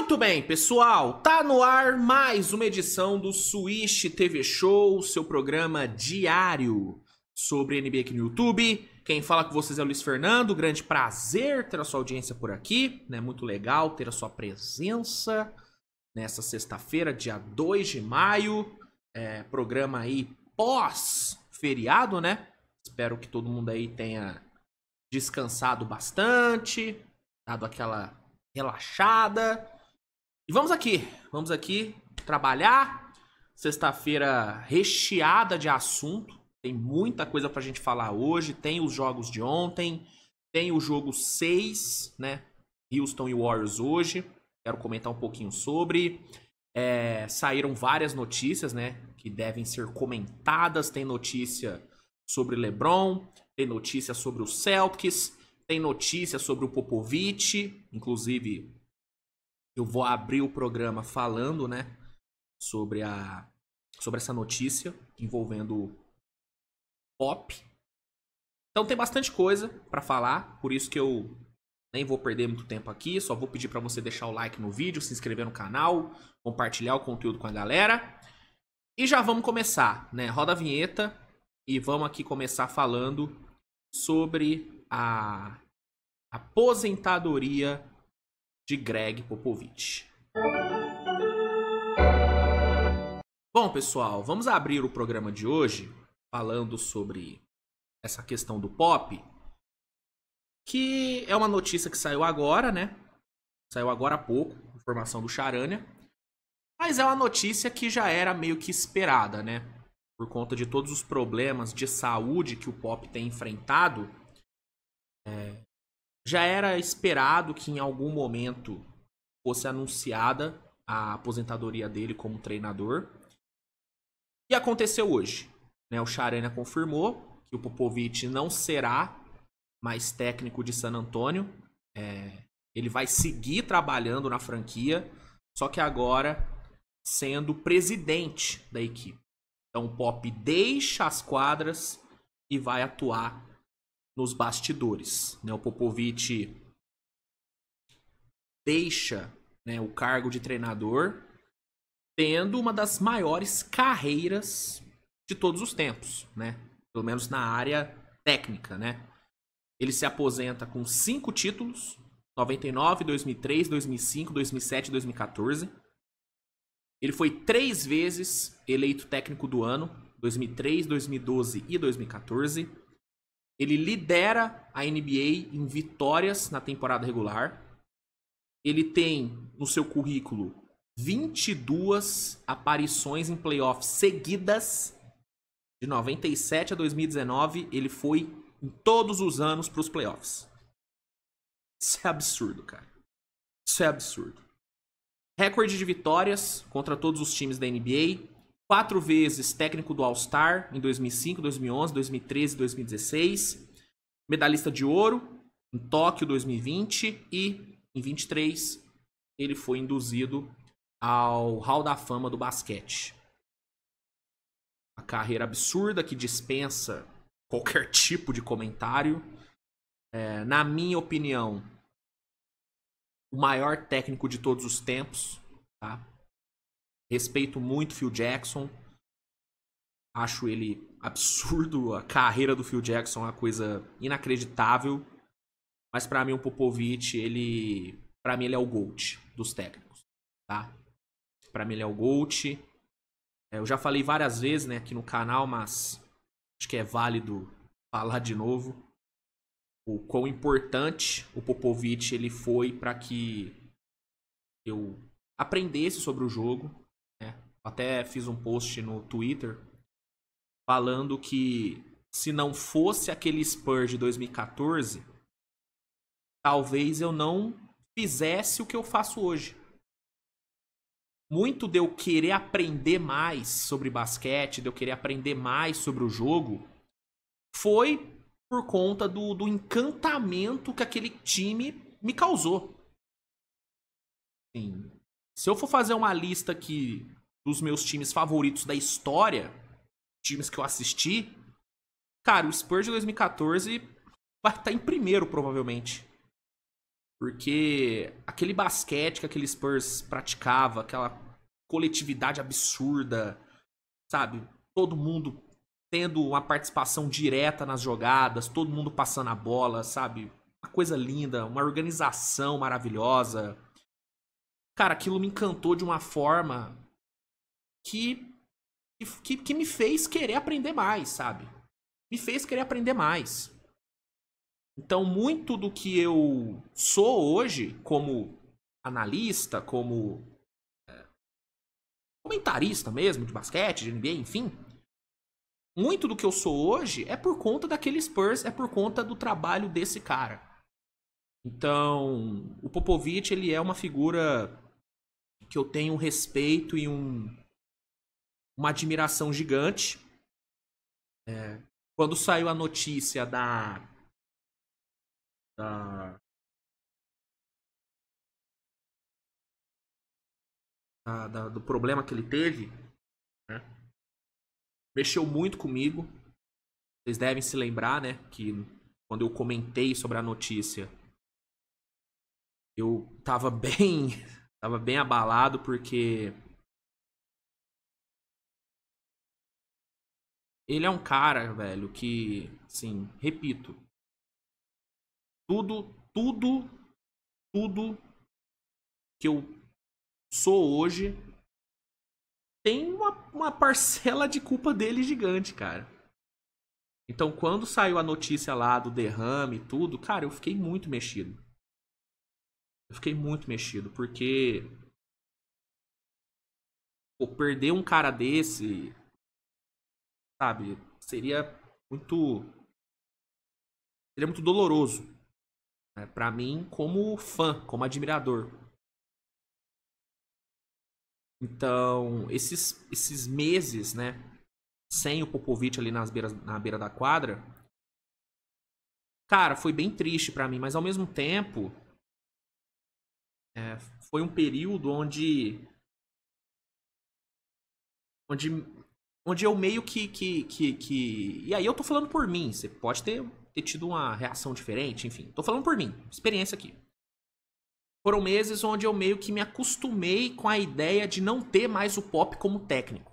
Muito bem, pessoal, tá no ar mais uma edição do Swish TV Show, seu programa diário sobre NBA aqui no YouTube. Quem fala com vocês é o Luiz Fernando, grande prazer ter a sua audiência por aqui, né? Muito legal ter a sua presença nessa sexta-feira, dia 2 de maio, programa aí pós-feriado, né? Espero que todo mundo aí tenha descansado bastante, dado aquela relaxada. E vamos aqui trabalhar. Sexta-feira recheada de assunto. Tem muita coisa pra gente falar hoje. Tem os jogos de ontem. Tem o jogo 6, né? Houston e Warriors hoje. Quero comentar um pouquinho sobre. Saíram várias notícias, né? Que devem ser comentadas. Tem notícia sobre LeBron. Tem notícia sobre o Celtics. Tem notícia sobre o Popovich. Inclusive, eu vou abrir o programa falando, né, sobre essa notícia envolvendo Pop. Então tem bastante coisa pra falar, por isso que eu nem vou perder muito tempo aqui, só vou pedir pra você deixar o like no vídeo, se inscrever no canal, compartilhar o conteúdo com a galera. E já vamos começar, né? Roda a vinheta e vamos aqui começar falando sobre a aposentadoria de Greg Popovich. Bom, pessoal, vamos abrir o programa de hoje falando sobre essa questão do Pop, que é uma notícia que saiu agora, né? Saiu agora há pouco, informação do Charania. Mas é uma notícia que já era meio que esperada, né? Por conta de todos os problemas de saúde que o Pop tem enfrentado, já era esperado que em algum momento fosse anunciada a aposentadoria dele como treinador. E aconteceu hoje, né? O Charania confirmou que o Popovich não será mais técnico de San Antonio. Ele vai seguir trabalhando na franquia, só que agora sendo presidente da equipe. Então o Pop deixa as quadras e vai atuar nos bastidores, né? O Popovich deixa, né, o cargo de treinador, tendo uma das maiores carreiras de todos os tempos, né? Pelo menos na área técnica, né? Ele se aposenta com 5 títulos: 99, 2003, 2005, 2007 e 2014. Ele foi 3 vezes eleito técnico do ano: 2003, 2012 e 2014. Ele lidera a NBA em vitórias na temporada regular. Ele tem no seu currículo 22 aparições em playoffs seguidas. De 97 a 2019, ele foi em todos os anos para os playoffs. Isso é absurdo, cara. Isso é absurdo. Recorde de vitórias contra todos os times da NBA. 4 vezes técnico do All-Star em 2005, 2011, 2013 e 2016. Medalhista de ouro em Tóquio 2020 e em 23 ele foi induzido ao Hall da Fama do basquete. Uma carreira absurda que dispensa qualquer tipo de comentário. Na minha opinião, o maior técnico de todos os tempos, tá? Respeito muito Phil Jackson. Acho ele absurdo. A carreira do Phil Jackson é uma coisa inacreditável. Mas pra mim o Popovich, pra mim ele é o GOAT dos técnicos, tá? Pra mim ele é o GOAT. Eu já falei várias vezes, né, aqui no canal, mas acho que é válido falar de novo o quão importante o Popovich ele foi pra que eu aprendesse sobre o jogo. Até fiz um post no Twitter falando que se não fosse aquele Spurs de 2014, talvez eu não fizesse o que eu faço hoje. Muito de eu querer aprender mais sobre basquete, de eu querer aprender mais sobre o jogo, foi por conta do encantamento que aquele time me causou. Assim, se eu for fazer uma lista aqui dos meus times favoritos da história, times que eu assisti, cara, o Spurs de 2014 vai estar em primeiro, provavelmente. Porque aquele basquete que aquele Spurs praticava, aquela coletividade absurda, sabe? Todo mundo tendo uma participação direta nas jogadas, todo mundo passando a bola, sabe? Uma coisa linda, uma organização maravilhosa. Cara, aquilo me encantou de uma forma que, que me fez querer aprender mais, sabe? Me fez querer aprender mais. Então, muito do que eu sou hoje, como analista, como comentarista mesmo de basquete, de NBA, enfim, muito do que eu sou hoje é por conta daquele Spurs, é por conta do trabalho desse cara. Então, o Popovich, ele é uma figura que eu tenho um respeito e uma admiração gigante. Quando saiu a notícia da, do problema que ele teve, né, mexeu muito comigo. Vocês devem se lembrar, né, que quando eu comentei sobre a notícia, eu tava bem, tava bem abalado porque ele é um cara, velho, que, assim, repito, tudo, tudo que eu sou hoje tem uma parcela de culpa dele gigante, cara. Então, quando saiu a notícia lá do derrame e tudo, cara, eu fiquei muito mexido. Eu fiquei muito mexido, porque pô, perder um cara desse, sabe, muito seria muito doloroso, né, para mim como fã, como admirador. Então, esses meses, né, sem o Popovich ali na beira da quadra, cara, foi bem triste pra mim, mas ao mesmo tempo, foi um período onde, onde eu meio que. E aí eu tô falando por mim, você pode ter tido uma reação diferente, enfim. Tô falando por mim, experiência aqui. Foram meses onde eu meio que me acostumei com a ideia de não ter mais o Pop como técnico.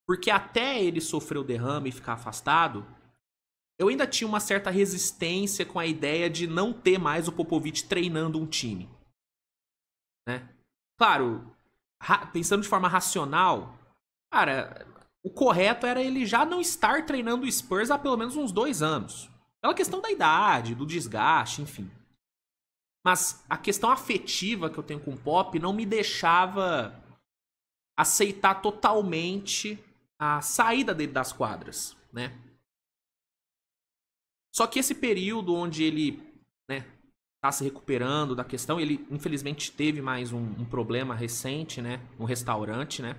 Porque até ele sofrer o derrame e ficar afastado, eu ainda tinha uma certa resistência com a ideia de não ter mais o Popovich treinando um time. Né? Claro, pensando de forma racional, cara, o correto era ele já não estar treinando o Spurs há pelo menos uns 2 anos. Pela questão da idade, do desgaste, enfim. Mas a questão afetiva que eu tenho com o Pop não me deixava aceitar totalmente a saída dele das quadras, né? Só que esse período onde ele, né, tá se recuperando da questão, ele infelizmente teve mais um problema recente, né, no restaurante, né?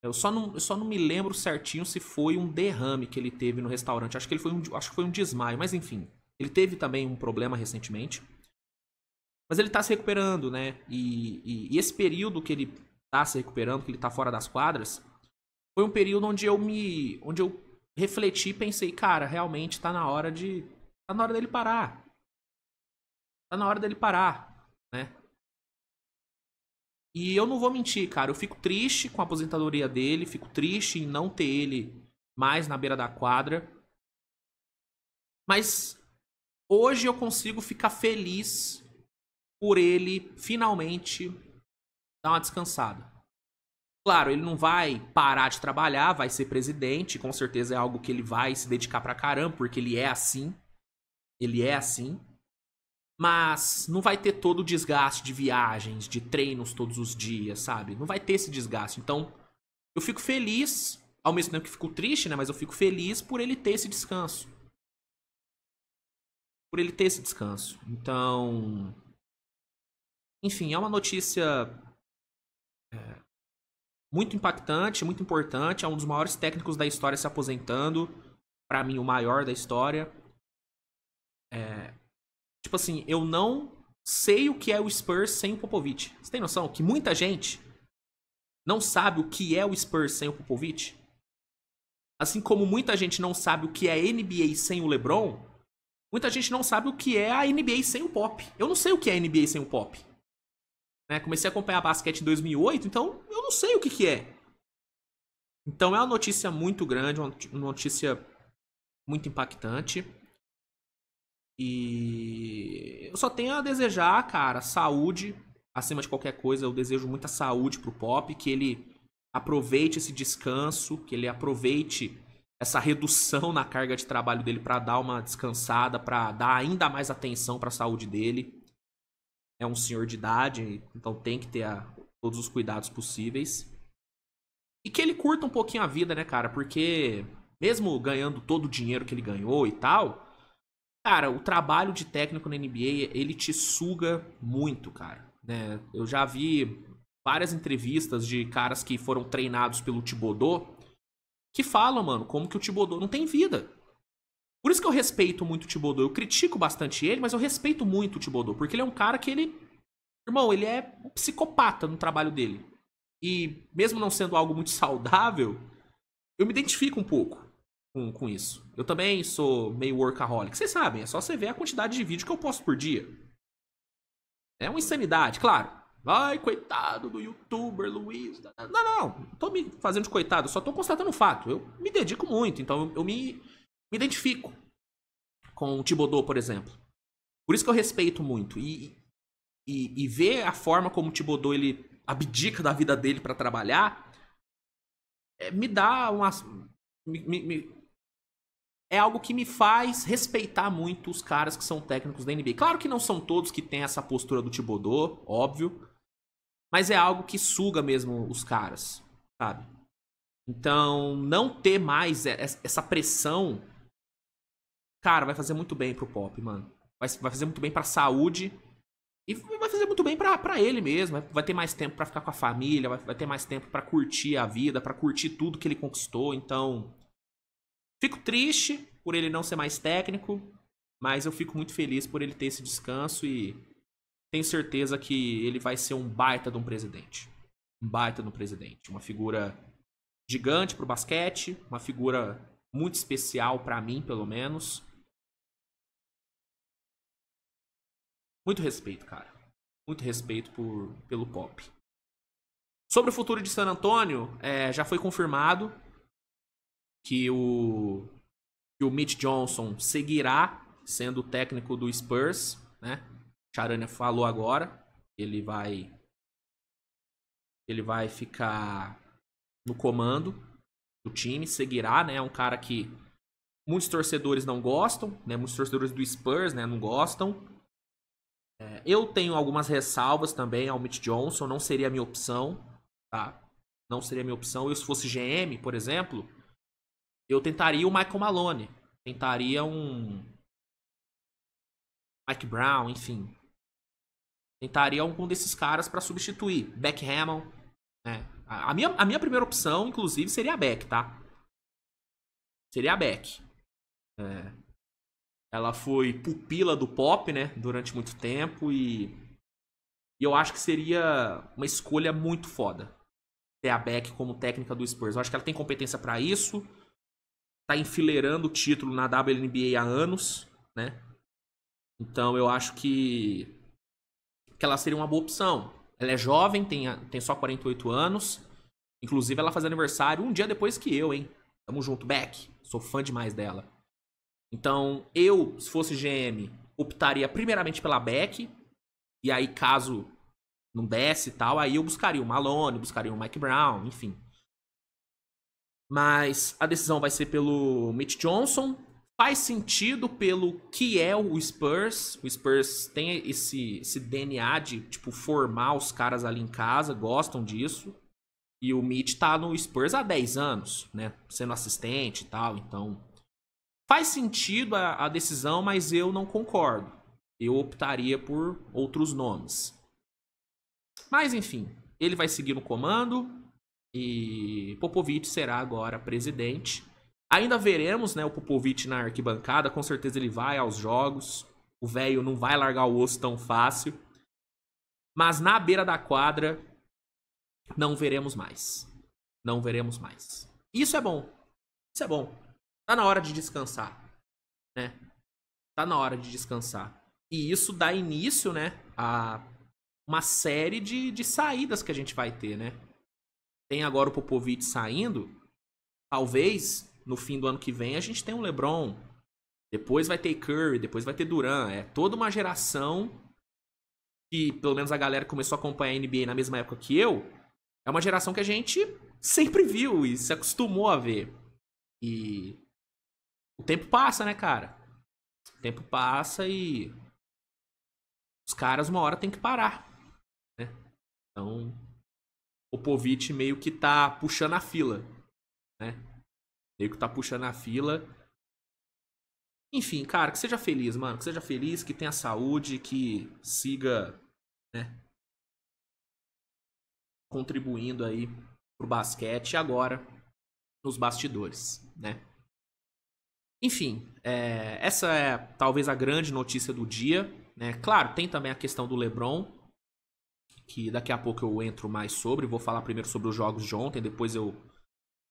Eu só não me lembro certinho se foi um derrame que ele teve no restaurante. Acho que foi um desmaio, mas enfim. Ele teve também um problema recentemente. Mas ele tá se recuperando, né? E esse período que ele tá se recuperando, que ele tá fora das quadras, foi um período onde eu refleti e pensei, cara, realmente tá na hora dele parar. Tá na hora dele parar, né? E eu não vou mentir, cara, eu fico triste com a aposentadoria dele, fico triste em não ter ele mais na beira da quadra. Mas hoje eu consigo ficar feliz por ele finalmente dar uma descansada. Claro, ele não vai parar de trabalhar, vai ser presidente, com certeza é algo que ele vai se dedicar pra caramba, porque ele é assim. Ele é assim. Mas não vai ter todo o desgaste de viagens, de treinos todos os dias, sabe? Não vai ter esse desgaste. Então, eu fico feliz, ao mesmo tempo que fico triste, né? Mas eu fico feliz por ele ter esse descanso. Por ele ter esse descanso. Então, enfim, é uma notícia muito impactante, muito importante. É um dos maiores técnicos da história se aposentando. Pra mim, o maior da história. Tipo assim, eu não sei o que é o Spurs sem o Popovich. Você tem noção que muita gente não sabe o que é o Spurs sem o Popovich? Assim como muita gente não sabe o que é a NBA sem o LeBron, muita gente não sabe o que é a NBA sem o Pop. Eu não sei o que é a NBA sem o Pop. Né? Comecei a acompanhar basquete em 2008, então eu não sei o que que é. Então é uma notícia muito grande, uma notícia muito impactante. E eu só tenho a desejar, cara, saúde acima de qualquer coisa. Eu desejo muita saúde pro Pop, que ele aproveite esse descanso, que ele aproveite essa redução na carga de trabalho dele pra dar uma descansada, pra dar ainda mais atenção pra saúde dele. É um senhor de idade, então tem que ter todos os cuidados possíveis. E que ele curta um pouquinho a vida, né, cara? Porque mesmo ganhando todo o dinheiro que ele ganhou e tal, cara, o trabalho de técnico na NBA, ele te suga muito, cara. Né? Eu já vi várias entrevistas de caras que foram treinados pelo Thibodeau que falam, mano, como que o Thibodeau não tem vida. Por isso que eu respeito muito o Thibodeau. Eu critico bastante ele, mas eu respeito muito o Thibodeau, porque ele é um cara que ele... Irmão, ele é um psicopata no trabalho dele. E mesmo não sendo algo muito saudável, eu me identifico um pouco com isso. Eu também sou meio workaholic. Vocês sabem, é só você ver a quantidade de vídeo que eu posto por dia. É uma insanidade, claro. Ai, coitado do youtuber Luiz. Não tô me fazendo de coitado, só tô constatando um fato. Eu me dedico muito, então eu me identifico com o Thibodeau, por exemplo. Por isso que eu respeito muito. E ver a forma como o Thibodeau ele abdica da vida dele pra trabalhar me dá uma... é algo que me faz respeitar muito os caras que são técnicos da NBA. Claro que não são todos que têm essa postura do Thibodeau, óbvio. Mas é algo que suga mesmo os caras, sabe? Então, não ter mais essa pressão, cara, vai fazer muito bem pro Pop, mano. Vai fazer muito bem pra saúde. E vai fazer muito bem pra ele mesmo. Vai ter mais tempo pra ficar com a família. Vai ter mais tempo pra curtir a vida, pra curtir tudo que ele conquistou. Então, fico triste por ele não ser mais técnico. Mas eu fico muito feliz por ele ter esse descanso. E tenho certeza que ele vai ser um baita de um presidente. Um baita de um presidente. Uma figura gigante pro basquete. Uma figura muito especial pra mim, pelo menos. Muito respeito, cara. Muito respeito pelo Pop. Sobre o futuro de San Antonio, já foi confirmado que o Mitch Johnson seguirá sendo o técnico do Spurs, né? Charania falou agora que ele vai ficar no comando do time, seguirá, né? É um cara que muitos torcedores não gostam, né? Muitos torcedores do Spurs, né, não gostam. Eu tenho algumas ressalvas também ao Mitch Johnson, não seria a minha opção, tá? Não seria a minha opção. Eu, se fosse GM, por exemplo, eu tentaria o Michael Malone, tentaria um Mike Brown, enfim. Tentaria algum desses caras pra substituir. Beck Hammond, né? A minha primeira opção, inclusive, seria a Beck, tá? Seria a Beck. Ela foi pupila do Pop, né? Durante muito tempo e eu acho que seria uma escolha muito foda ter a Beck como técnica do Spurs. Eu acho que ela tem competência pra isso. Tá enfileirando o título na WNBA há anos, né? Então eu acho que ela seria uma boa opção. Ela é jovem, tem só 48 anos. Inclusive ela faz aniversário um dia depois que eu, hein? Tamo junto, Beck. Sou fã demais dela. Então, eu, se fosse GM, optaria primeiramente pela Beck. E aí, caso não desse e tal, aí eu buscaria o Malone, buscaria o Mike Brown, enfim. Mas a decisão vai ser pelo Mitch Johnson. Faz sentido pelo que é o Spurs. O Spurs tem esse DNA de, tipo, formar os caras ali em casa, gostam disso. E o Mitch tá no Spurs há 10 anos, né? Sendo assistente e tal, então... Faz sentido a decisão, mas eu não concordo. Eu optaria por outros nomes. Mas, enfim, ele vai seguir no comando e Popovich será agora presidente. Ainda veremos, né, o Popovich na arquibancada. Com certeza ele vai aos jogos. O velho não vai largar o osso tão fácil. Mas na beira da quadra, não veremos mais. Não veremos mais. Isso é bom. Isso é bom. Tá na hora de descansar, né? Tá na hora de descansar. E isso dá início, né, a uma série de saídas que a gente vai ter, né? Tem agora o Popovich saindo. Talvez, no fim do ano que vem, a gente tenha um LeBron. Depois vai ter Curry, depois vai ter Durant. É toda uma geração que, pelo menos a galera que começou a acompanhar a NBA na mesma época que eu, é uma geração que a gente sempre viu e se acostumou a ver. E o tempo passa, né, cara? O tempo passa e os caras uma hora tem que parar, né? Então, o Popovich meio que tá puxando a fila, né? Meio que tá puxando a fila. Enfim, cara, que seja feliz, mano. Que seja feliz, que tenha saúde, que siga, né, contribuindo aí pro basquete agora nos bastidores, né? Enfim, essa é talvez a grande notícia do dia, né? Claro, tem também a questão do LeBron, que daqui a pouco eu entro mais sobre. Vou falar primeiro sobre os jogos de ontem, depois eu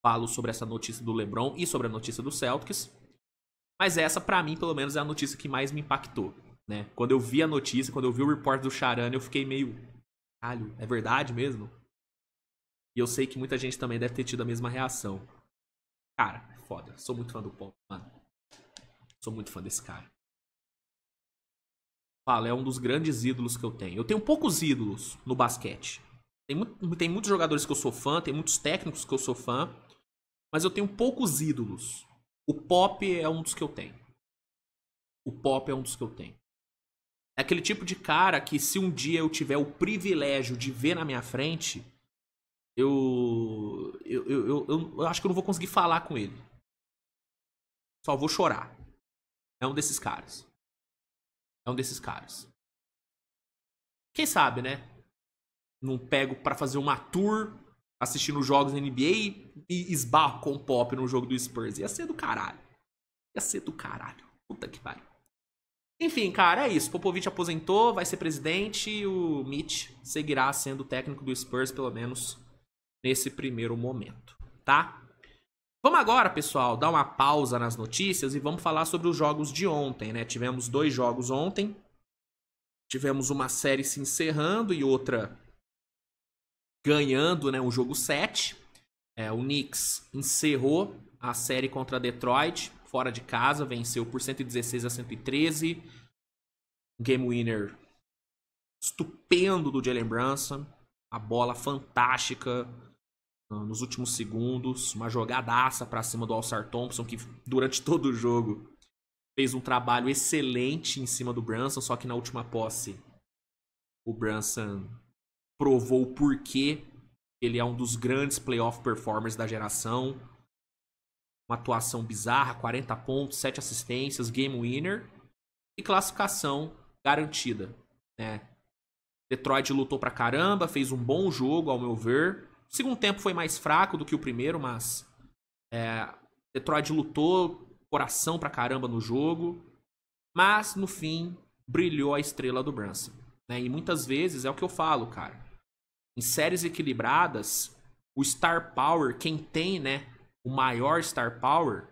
falo sobre essa notícia do LeBron e sobre a notícia do Celtics. Mas essa, pra mim, pelo menos, é a notícia que mais me impactou, né? Quando eu vi a notícia, quando eu vi o report do Charania, eu fiquei meio... Caralho, é verdade mesmo? E eu sei que muita gente também deve ter tido a mesma reação. Cara, é foda. Sou muito fã do Pop, mano. Sou muito fã desse cara. Fala, é um dos grandes ídolos que eu tenho. Eu tenho poucos ídolos no basquete. Tem muitos jogadores que eu sou fã, tem muitos técnicos que eu sou fã, mas eu tenho poucos ídolos. O Pop é um dos que eu tenho. O Pop é um dos que eu tenho. É aquele tipo de cara que, se um dia eu tiver o privilégio de ver na minha frente, eu acho que eu não vou conseguir falar com ele. Só vou chorar. É um desses caras. É um desses caras. Quem sabe, né? Não pego pra fazer uma tour assistindo jogos da NBA e esbarro com o Pop no jogo do Spurs. Ia ser do caralho. Ia ser do caralho. Puta que pariu. Enfim, cara, é isso. Popovich aposentou, vai ser presidente e o Mitch seguirá sendo técnico do Spurs, pelo menos nesse primeiro momento, tá? Vamos agora, pessoal, dar uma pausa nas notícias e vamos falar sobre os jogos de ontem, né? Tivemos 2 jogos ontem. Tivemos uma série se encerrando e outra ganhando, né? O jogo 7. O Knicks encerrou a série contra Detroit, fora de casa, venceu por 116-113. Game winner estupendo do Jalen Brunson. A bola fantástica nos últimos segundos. Uma jogadaça pra cima do All-Star Thompson, que durante todo o jogo fez um trabalho excelente em cima do Brunson, só que na última posse o Brunson provou o porquê ele é um dos grandes playoff performers da geração. Uma atuação bizarra, 40 pontos, 7 assistências, game winner e classificação garantida, né? Detroit lutou pra caramba, fez um bom jogo, ao meu ver. O segundo tempo foi mais fraco do que o primeiro, mas Detroit lutou coração pra caramba no jogo. Mas, no fim, brilhou a estrela do Brunson, né? E muitas vezes é o que eu falo, cara. Em séries equilibradas, o star power, quem tem, né, o maior star power,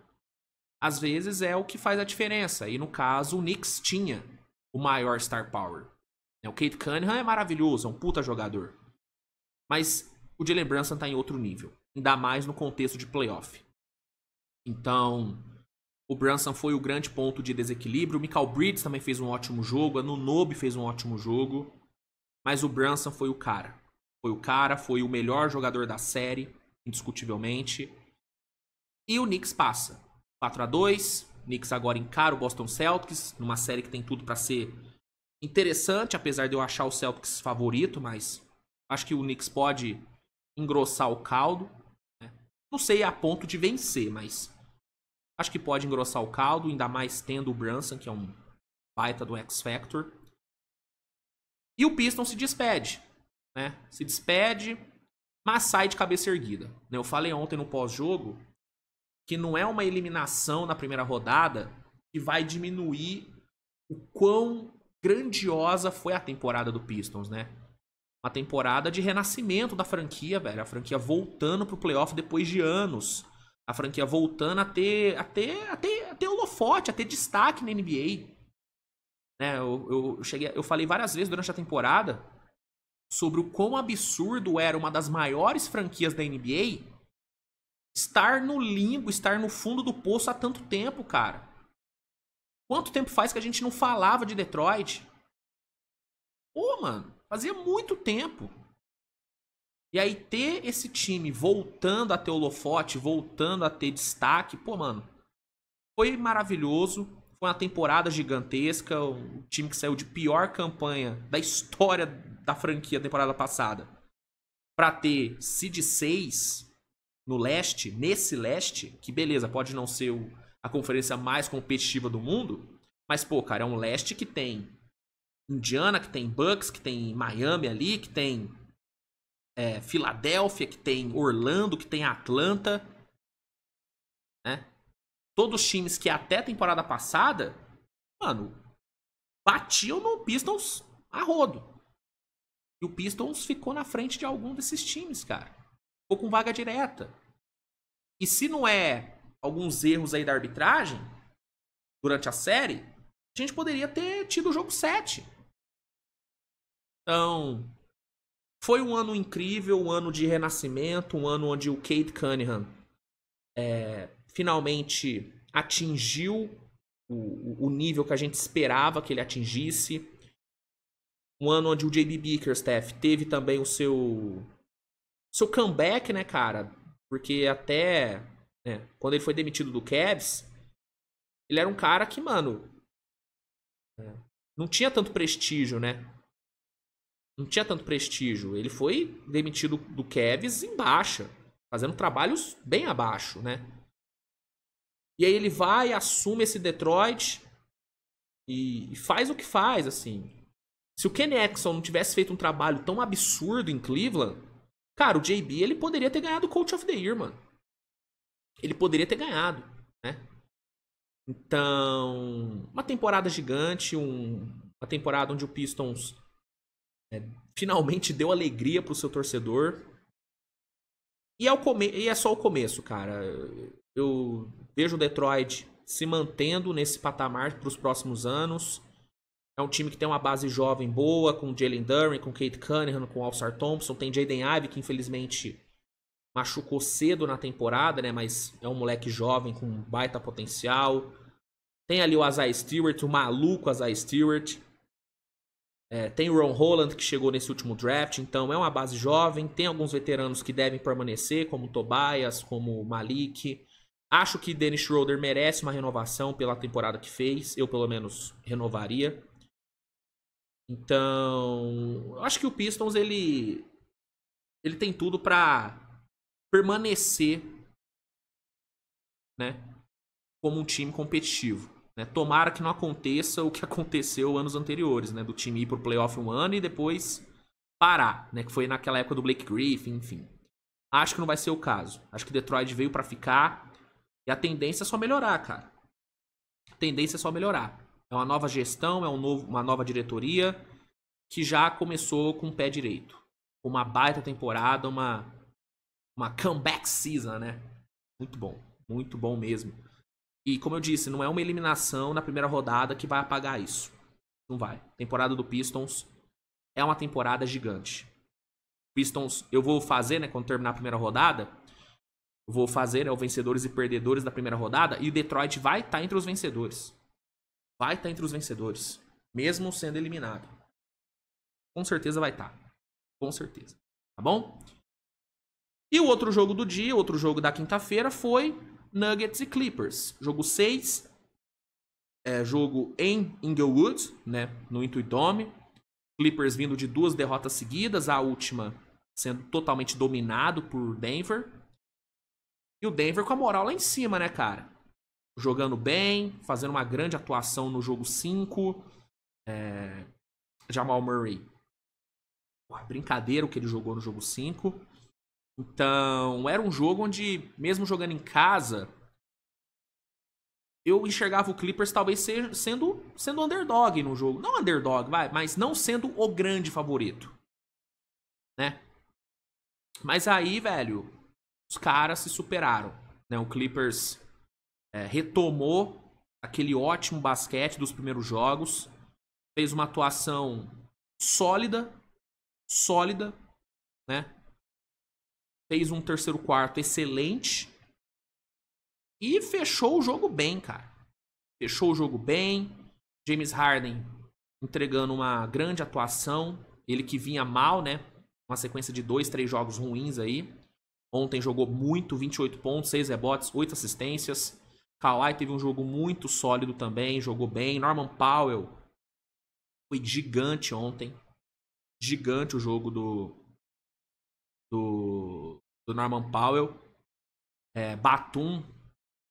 às vezes é o que faz a diferença. E no caso, o Knicks tinha o maior star power. O Cade Cunningham é maravilhoso, é um puta jogador. Mas o Jalen Brunson tá em outro nível. Ainda mais no contexto de playoff. Então, o Brunson foi o grande ponto de desequilíbrio. O Mikal Bridges também fez um ótimo jogo. A Anunoby fez um ótimo jogo. Mas o Brunson foi o cara. Foi o melhor jogador da série, indiscutivelmente. E o Knicks passa. 4-2. Knicks agora encara o Boston Celtics, numa série que tem tudo pra ser interessante, apesar de eu achar o Celtics favorito, mas acho que o Knicks pode engrossar o caldo, né? Não sei a ponto de vencer, mas acho que pode engrossar o caldo, ainda mais tendo o Brunson, que é um baita do X-Factor. E o Pistons se despede, né? Se despede, mas sai de cabeça erguida. Eu falei ontem no pós-jogo que não é uma eliminação na primeira rodada que vai diminuir o quão grandiosa foi a temporada do Pistons, né? Uma temporada de renascimento da franquia, velho. A franquia voltando pro playoff depois de anos. A franquia voltando a ter holofote, a ter destaque na NBA. né? Eu falei várias vezes durante a temporada sobre o quão absurdo era uma das maiores franquias da NBA estar no limbo, estar no fundo do poço há tanto tempo, cara. Quanto tempo faz que a gente não falava de Detroit? Pô, mano, fazia muito tempo. E aí ter esse time voltando a ter holofote, voltando a ter destaque, pô, mano, foi maravilhoso. Foi uma temporada gigantesca. O time que saiu de pior campanha da história da franquia temporada passada pra ter seed 6 no leste, nesse leste, que beleza, pode não ser a conferência mais competitiva do mundo, mas, pô, cara, é um leste que tem Indiana, que tem Bucks, que tem Miami ali, que tem Filadélfia, que tem Orlando, que tem Atlanta, né? Todos os times que até a temporada passada, mano, batiam no Pistons a rodo. E o Pistons ficou na frente de algum desses times, cara. Ficou com vaga direta. E se não é alguns erros aí da arbitragem durante a série, a gente poderia ter tido o jogo 7. Então, foi um ano incrível, um ano de renascimento, um ano onde o Cade Cunningham finalmente atingiu o nível que a gente esperava que ele atingisse. Um ano onde o JB Bickerstaff teve também o seu comeback, né, cara? Porque até quando ele foi demitido do Cavs, ele era um cara que, mano, não tinha tanto prestígio, né? Não tinha tanto prestígio. Ele foi demitido do Cavs em baixa, fazendo trabalhos bem abaixo, né? E aí ele vai, assume esse Detroit e faz o que faz, assim. Se o Kenny Atkinson não tivesse feito um trabalho tão absurdo em Cleveland, cara, o JB ele poderia ter ganhado o Coach of the Year, mano. Ele poderia ter ganhado, né? Então, uma temporada gigante, uma temporada onde o Pistons finalmente deu alegria pro seu torcedor. E é só o começo, cara. Eu vejo o Detroit se mantendo nesse patamar para os próximos anos. É um time que tem uma base jovem boa, com Jalen Duren, com Cade Cunningham, com All-Star Thompson. Tem Jaden Ivey, que infelizmente machucou cedo na temporada, né? Mas é um moleque jovem com baita potencial. Tem ali o Isaiah Stewart, o maluco Isaiah Stewart. Tem o Ron Holland, que chegou nesse último draft. Então é uma base jovem. Tem alguns veteranos que devem permanecer, como o Tobias, como o Malik. Acho que Dennis Schroeder merece uma renovação pela temporada que fez. Eu, pelo menos, renovaria. Então, eu acho que o Pistons, ele tem tudo pra permanecer, né, como um time competitivo. Né? Tomara que não aconteça o que aconteceu anos anteriores, né, do time ir pro playoff um ano e depois parar, né, que foi naquela época do Blake Griffin, enfim. Acho que não vai ser o caso. Acho que Detroit veio pra ficar e a tendência é só melhorar, cara. A tendência é só melhorar. É uma nova gestão, uma nova diretoria que já começou com o pé direito. Uma baita temporada, uma comeback season, né? Muito bom mesmo. E como eu disse, não é uma eliminação na primeira rodada que vai apagar isso. Não vai. A temporada do Pistons é uma temporada gigante. Pistons, eu vou fazer, né, quando terminar a primeira rodada, eu vou fazer, né, os vencedores e perdedores da primeira rodada, e o Detroit vai estar entre os vencedores. Vai estar entre os vencedores, mesmo sendo eliminado. Com certeza vai estar. Com certeza. Tá bom? E o outro jogo do dia, outro jogo da quinta-feira foi Nuggets e Clippers. Jogo 6. Jogo em Inglewood, né? No Intuit Dome. Clippers vindo de 2 derrotas seguidas. A última sendo totalmente dominado por Denver. E o Denver com a moral lá em cima, né, cara? Jogando bem, fazendo uma grande atuação no jogo 5. Jamal Murray. Brincadeira o que ele jogou no jogo 5. Então, era um jogo onde, mesmo jogando em casa, eu enxergava o Clippers talvez sendo underdog no jogo. Não underdog, mas não sendo o grande favorito. Né? Mas aí, velho, os caras se superaram. Né? O Clippers retomou aquele ótimo basquete dos primeiros jogos. fez uma atuação sólida, né? Fez um terceiro quarto excelente e fechou o jogo bem, cara. Fechou o jogo bem. James Harden entregando uma grande atuação. Ele que vinha mal, né? Uma sequência de 2, 3 jogos ruins aí. Ontem jogou muito, 28 pontos, 6 rebotes, 8 assistências. Kawhi teve um jogo muito sólido também, jogou bem. Norman Powell foi gigante ontem. Gigante o jogo do Norman Powell. Batum,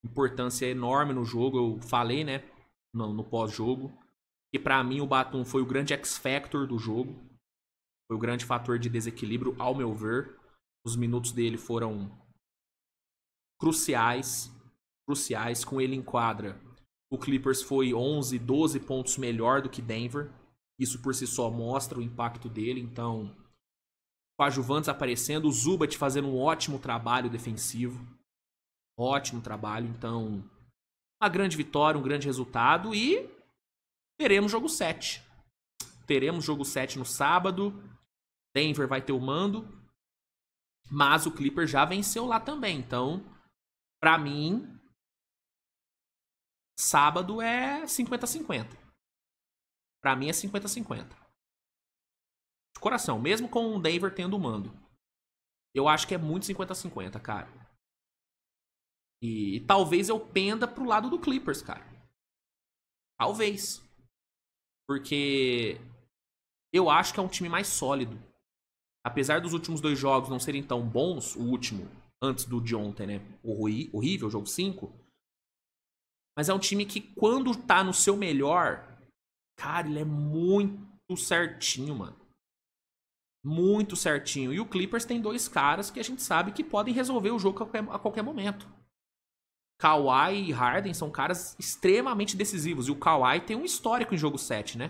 importância enorme no jogo, eu falei, né, no pós-jogo. E pra mim o Batum foi o grande X-Factor do jogo. Foi o grande fator de desequilíbrio, ao meu ver. Os minutos dele foram cruciais. Com ele em quadra. O Clippers foi 11, 12 pontos melhor do que Denver. Isso por si só mostra o impacto dele. Então, coadjuvantes aparecendo. O Zubat fazendo um ótimo trabalho defensivo. Ótimo trabalho. Então, uma grande vitória, um grande resultado. E teremos jogo 7. Teremos jogo 7 no sábado. Denver vai ter o mando. Mas o Clippers já venceu lá também. Então, pra mim, sábado é 50-50. Pra mim é 50-50. De coração, mesmo com o Denver tendo o mando. Eu acho que é muito 50-50, cara. E talvez eu penda pro lado do Clippers, cara. Talvez. Porque eu acho que é um time mais sólido. Apesar dos últimos 2 jogos não serem tão bons, o último, antes do de ontem, né? Horrível, jogo 5. Mas é um time que, quando tá no seu melhor, cara, ele é muito certinho, mano. Muito certinho. E o Clippers tem 2 caras que a gente sabe que podem resolver o jogo a qualquer momento. Kawhi e Harden são caras extremamente decisivos. E o Kawhi tem um histórico em jogo 7, né?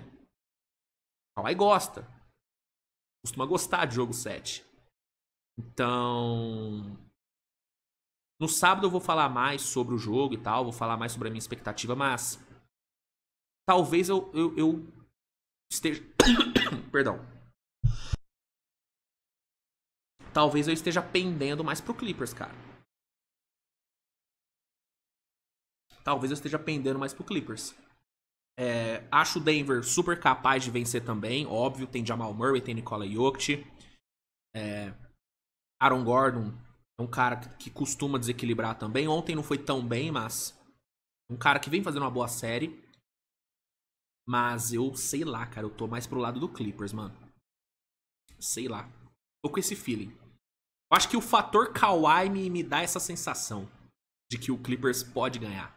O Kawhi gosta. Costuma gostar de jogo 7. Então, no sábado eu vou falar mais sobre o jogo e tal. Vou falar mais sobre a minha expectativa. Mas talvez eu esteja... Perdão. Talvez eu esteja pendendo mais pro Clippers, cara. Talvez eu esteja pendendo mais pro Clippers. Acho o Denver super capaz de vencer também. Óbvio, tem Jamal Murray, tem Nikola Jokic. Aaron Gordon é um cara que costuma desequilibrar também. Ontem não foi tão bem, mas um cara que vem fazendo uma boa série. Mas eu sei lá, cara. Eu tô mais pro lado do Clippers, mano. Sei lá. Tô com esse feeling. Eu acho que o fator Kawhi me dá essa sensação de que o Clippers pode ganhar.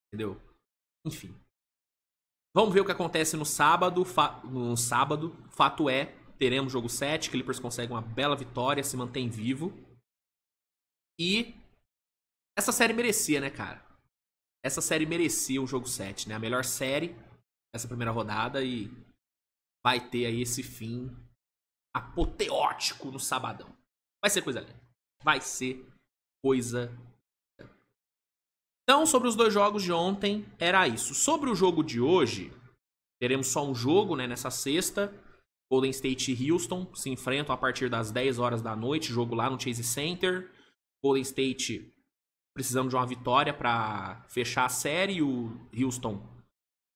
Entendeu? Enfim. Vamos ver o que acontece no sábado. Fato é, teremos jogo 7. Clippers consegue uma bela vitória, se mantém vivo. E essa série merecia, né, cara? Essa série merecia o jogo 7, né? A melhor série dessa primeira rodada. E vai ter aí esse fim apoteótico no sabadão. Vai ser coisa linda. Vai ser coisa. Então, sobre os 2 jogos de ontem, era isso. Sobre o jogo de hoje, teremos só um jogo, né, nessa sexta. Golden State e Houston se enfrentam a partir das 10 horas da noite. Jogo lá no Chase Center. Golden State precisando de uma vitória para fechar a série. E o Houston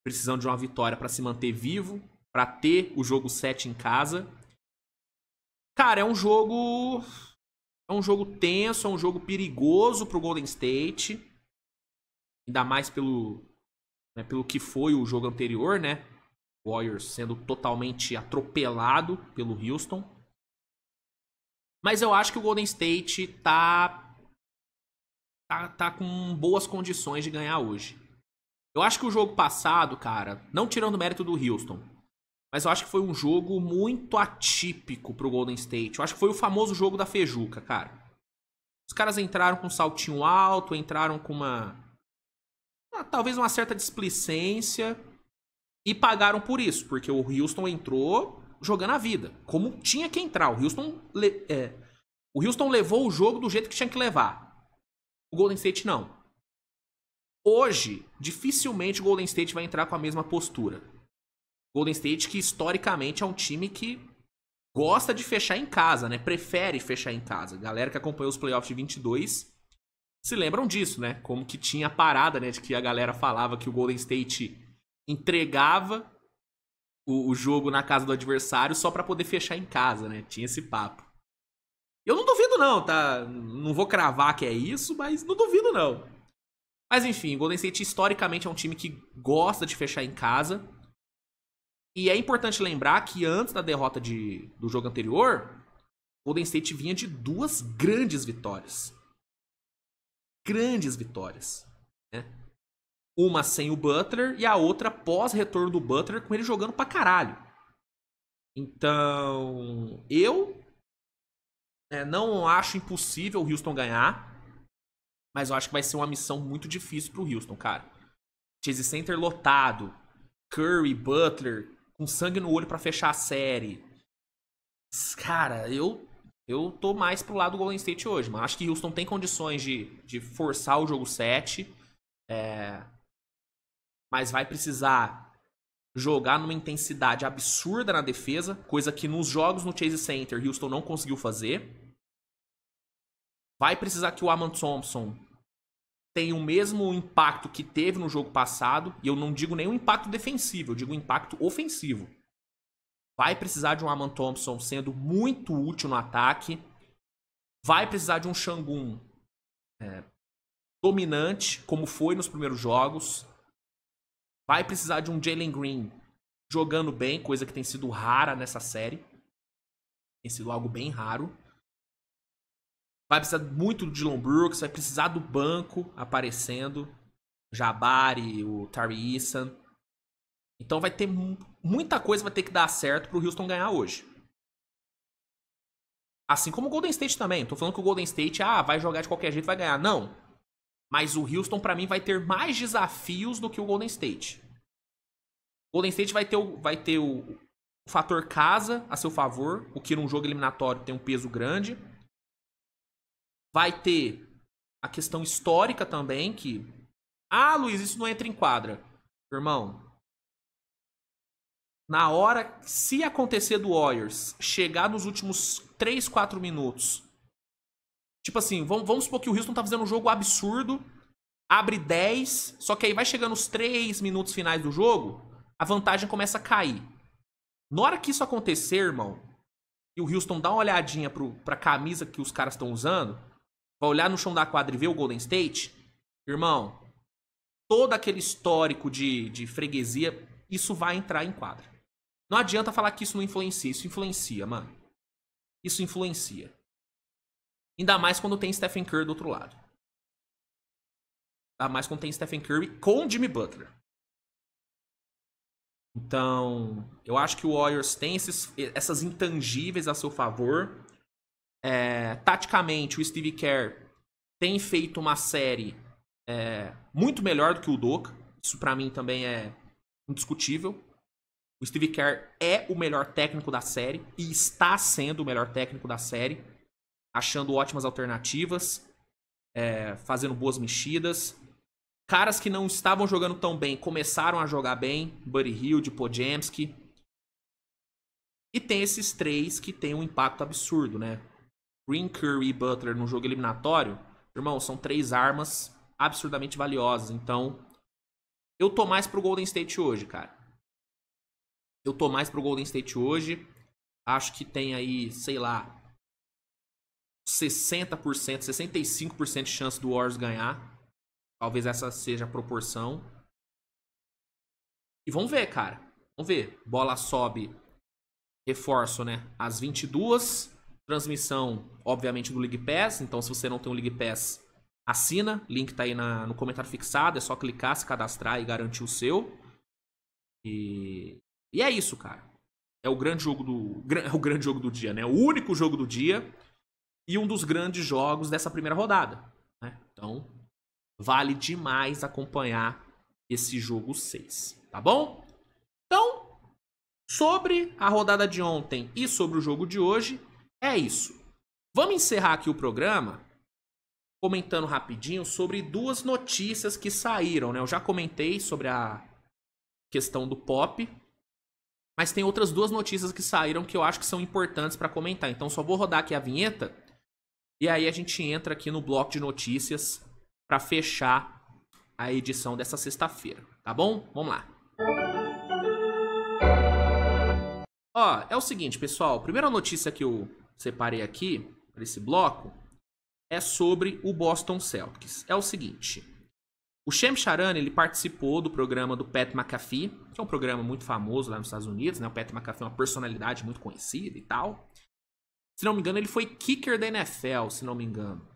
precisando de uma vitória para se manter vivo. Para ter o jogo 7 em casa. Cara, é um jogo tenso, é um jogo perigoso pro Golden State. Ainda mais pelo que foi o jogo anterior, né? O Warriors sendo totalmente atropelado pelo Houston. Mas eu acho que o Golden State tá com boas condições de ganhar hoje. Eu acho que o jogo passado, cara, não tirando o mérito do Houston, mas eu acho que foi um jogo muito atípico pro Golden State. Eu acho que foi o famoso jogo da feijuca, cara. Os caras entraram com um saltinho alto, entraram com talvez uma certa displicência e pagaram por isso, porque o Houston entrou jogando a vida, como tinha que entrar. O Houston levou o jogo do jeito que tinha que levar. O Golden State não. Hoje, dificilmente o Golden State vai entrar com a mesma postura. Golden State, que historicamente é um time que gosta de fechar em casa, né? Prefere fechar em casa. Galera que acompanhou os playoffs de 22 se lembram disso, né? Como que tinha a parada, né? De que a galera falava que o Golden State entregava o jogo na casa do adversário só pra poder fechar em casa, né? Tinha esse papo. Eu não duvido não, tá? Não vou cravar que é isso, mas não duvido não. Mas enfim, o Golden State historicamente é um time que gosta de fechar em casa. E é importante lembrar que antes da derrota do jogo anterior, o Golden State vinha de 2 grandes vitórias. Grandes vitórias. Né? Uma sem o Butler e a outra pós-retorno do Butler com ele jogando pra caralho. Então, eu não acho impossível o Houston ganhar, mas eu acho que vai ser uma missão muito difícil pro Houston, cara. Chase Center lotado, Curry, Butler, com sangue no olho pra fechar a série. Cara, eu tô mais pro lado do Golden State hoje, mas acho que Houston tem condições de forçar o jogo 7, mas vai precisar jogar numa intensidade absurda na defesa, coisa que nos jogos no Chase Center Houston não conseguiu fazer. Vai precisar que o Amen Thompson tenha o mesmo impacto que teve no jogo passado, e eu não digo nem o impacto defensivo, eu digo o impacto ofensivo. Vai precisar de um Amen Thompson sendo muito útil no ataque. Vai precisar de um Sengun dominante, como foi nos primeiros jogos. Vai precisar de um Jalen Green jogando bem, coisa que tem sido rara nessa série. Tem sido algo bem raro. Vai precisar muito do Dillon Brooks, vai precisar do banco aparecendo. Jabari, o Tari Eason. Então vai ter muita coisa vai ter que dar certo pro Houston ganhar hoje. Assim como o Golden State também. Tô falando que o Golden State vai jogar de qualquer jeito, vai ganhar. Não. Mas o Houston, pra mim, vai ter mais desafios do que o Golden State. O Golden State vai ter o fator casa a seu favor, o que num jogo eliminatório tem um peso grande. Vai ter a questão histórica também, que... Luiz, isso não entra em quadra. Irmão, na hora, se acontecer do Warriors chegar nos últimos 3, 4 minutos, tipo assim, vamos supor que o Houston tá fazendo um jogo absurdo, abre 10, só que aí vai chegando os 3 minutos finais do jogo, a vantagem começa a cair. Na hora que isso acontecer, irmão, e o Houston dá uma olhadinha pra camisa que os caras estão usando, vai olhar no chão da quadra e ver o Golden State, irmão, todo aquele histórico de freguesia, isso vai entrar em quadra. Não adianta falar que isso não influencia. Isso influencia, mano. Isso influencia. Ainda mais quando tem Stephen Curry do outro lado. Ainda mais quando tem Stephen Curry com Jimmy Butler. Então, eu acho que o Warriors tem essas intangíveis a seu favor. Taticamente, o Steve Kerr tem feito uma série muito melhor do que o Udoka. Isso pra mim também é indiscutível. O Steve Kerr é o melhor técnico da série e está sendo o melhor técnico da série, achando ótimas alternativas, fazendo boas mexidas. Caras que não estavam jogando tão bem começaram a jogar bem, Buddy Hield, Podziemski. E tem esses 3 que tem um impacto absurdo, né? Green, Curry e Butler no jogo eliminatório, irmão, são 3 armas absurdamente valiosas. Então, eu tô mais pro Golden State hoje, cara. Eu tô mais pro Golden State hoje. Acho que tem aí, sei lá, 60%, 65% de chance do Warriors ganhar. Talvez essa seja a proporção. E vamos ver, cara. Vamos ver. Bola sobe. Reforço, né? Às 22. Transmissão, obviamente, do League Pass. Então, se você não tem o League Pass, assina. Link tá aí no comentário fixado. É só clicar, se cadastrar e garantir o seu. E é isso, cara. É o grande jogo do dia, né? O único jogo do dia e um dos grandes jogos dessa primeira rodada, né? Então, vale demais acompanhar esse jogo 6, tá bom? Então, sobre a rodada de ontem e sobre o jogo de hoje, é isso. Vamos encerrar aqui o programa comentando rapidinho sobre duas notícias que saíram, né? Eu já comentei sobre a questão do Pop, mas tem outras duas notícias que saíram que eu acho que são importantes para comentar. Então só vou rodar aqui a vinheta e aí a gente entra aqui no bloco de notícias para fechar a edição dessa sexta-feira, tá bom? Vamos lá. Ó, é o seguinte, pessoal. A primeira notícia que eu separei aqui para esse bloco é sobre o Boston Celtics. É o seguinte. O Shams Charania, ele participou do programa do Pat McAfee, que é um programa muito famoso lá nos Estados Unidos, né? O Pat McAfee é uma personalidade muito conhecida e tal. Se não me engano, ele foi kicker da NFL, se não me engano.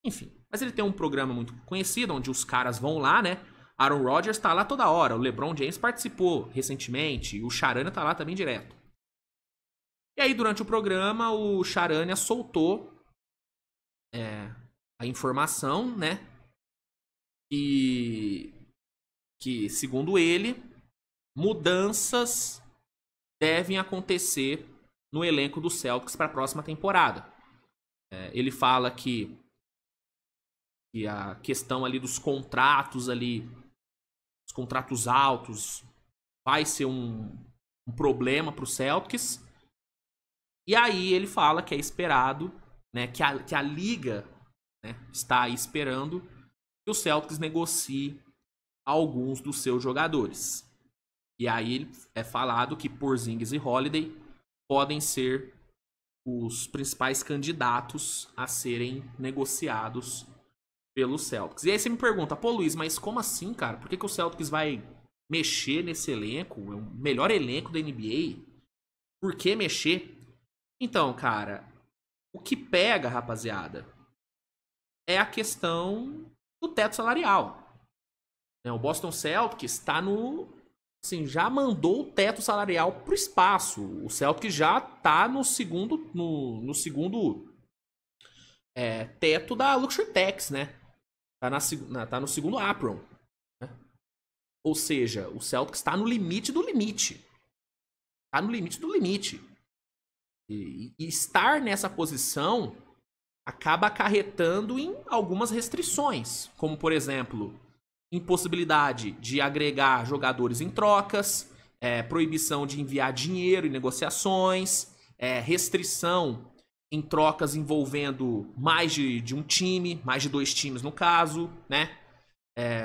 Enfim, mas ele tem um programa muito conhecido, onde os caras vão lá, né? Aaron Rodgers tá lá toda hora, o LeBron James participou recentemente, e o Charania tá lá também direto. E aí, durante o programa, o Charania soltou a informação, né? Que, segundo ele, mudanças devem acontecer no elenco do Celtics para a próxima temporada. Ele fala que a questão ali dos contratos ali, os contratos altos, vai ser um problema para o Celtics. E aí ele fala que é esperado, né, que a liga, né, está aí esperando que o Celtics negocie alguns dos seus jogadores. E aí é falado que Porzingis e Holiday podem ser os principais candidatos a serem negociados pelo Celtics. E aí você me pergunta, pô Luiz, mas como assim, cara? Por que o Celtics vai mexer nesse elenco? É o melhor elenco da NBA. Por que mexer? Então, cara, o que pega, rapaziada, é a questão do teto salarial. O Boston Celtics está no... Assim, já mandou o teto salarial pro espaço. O Celtics já tá no segundo... No segundo teto da Luxury Tax, né? Tá no segundo apron. Né? Ou seja, o Celtics está no limite do limite. Tá no limite do limite. E estar nessa posição acaba acarretando em algumas restrições. Como, por exemplo, impossibilidade de agregar jogadores em trocas, proibição de enviar dinheiro em negociações, restrição em trocas envolvendo mais de um time, mais de 2 times no caso, né?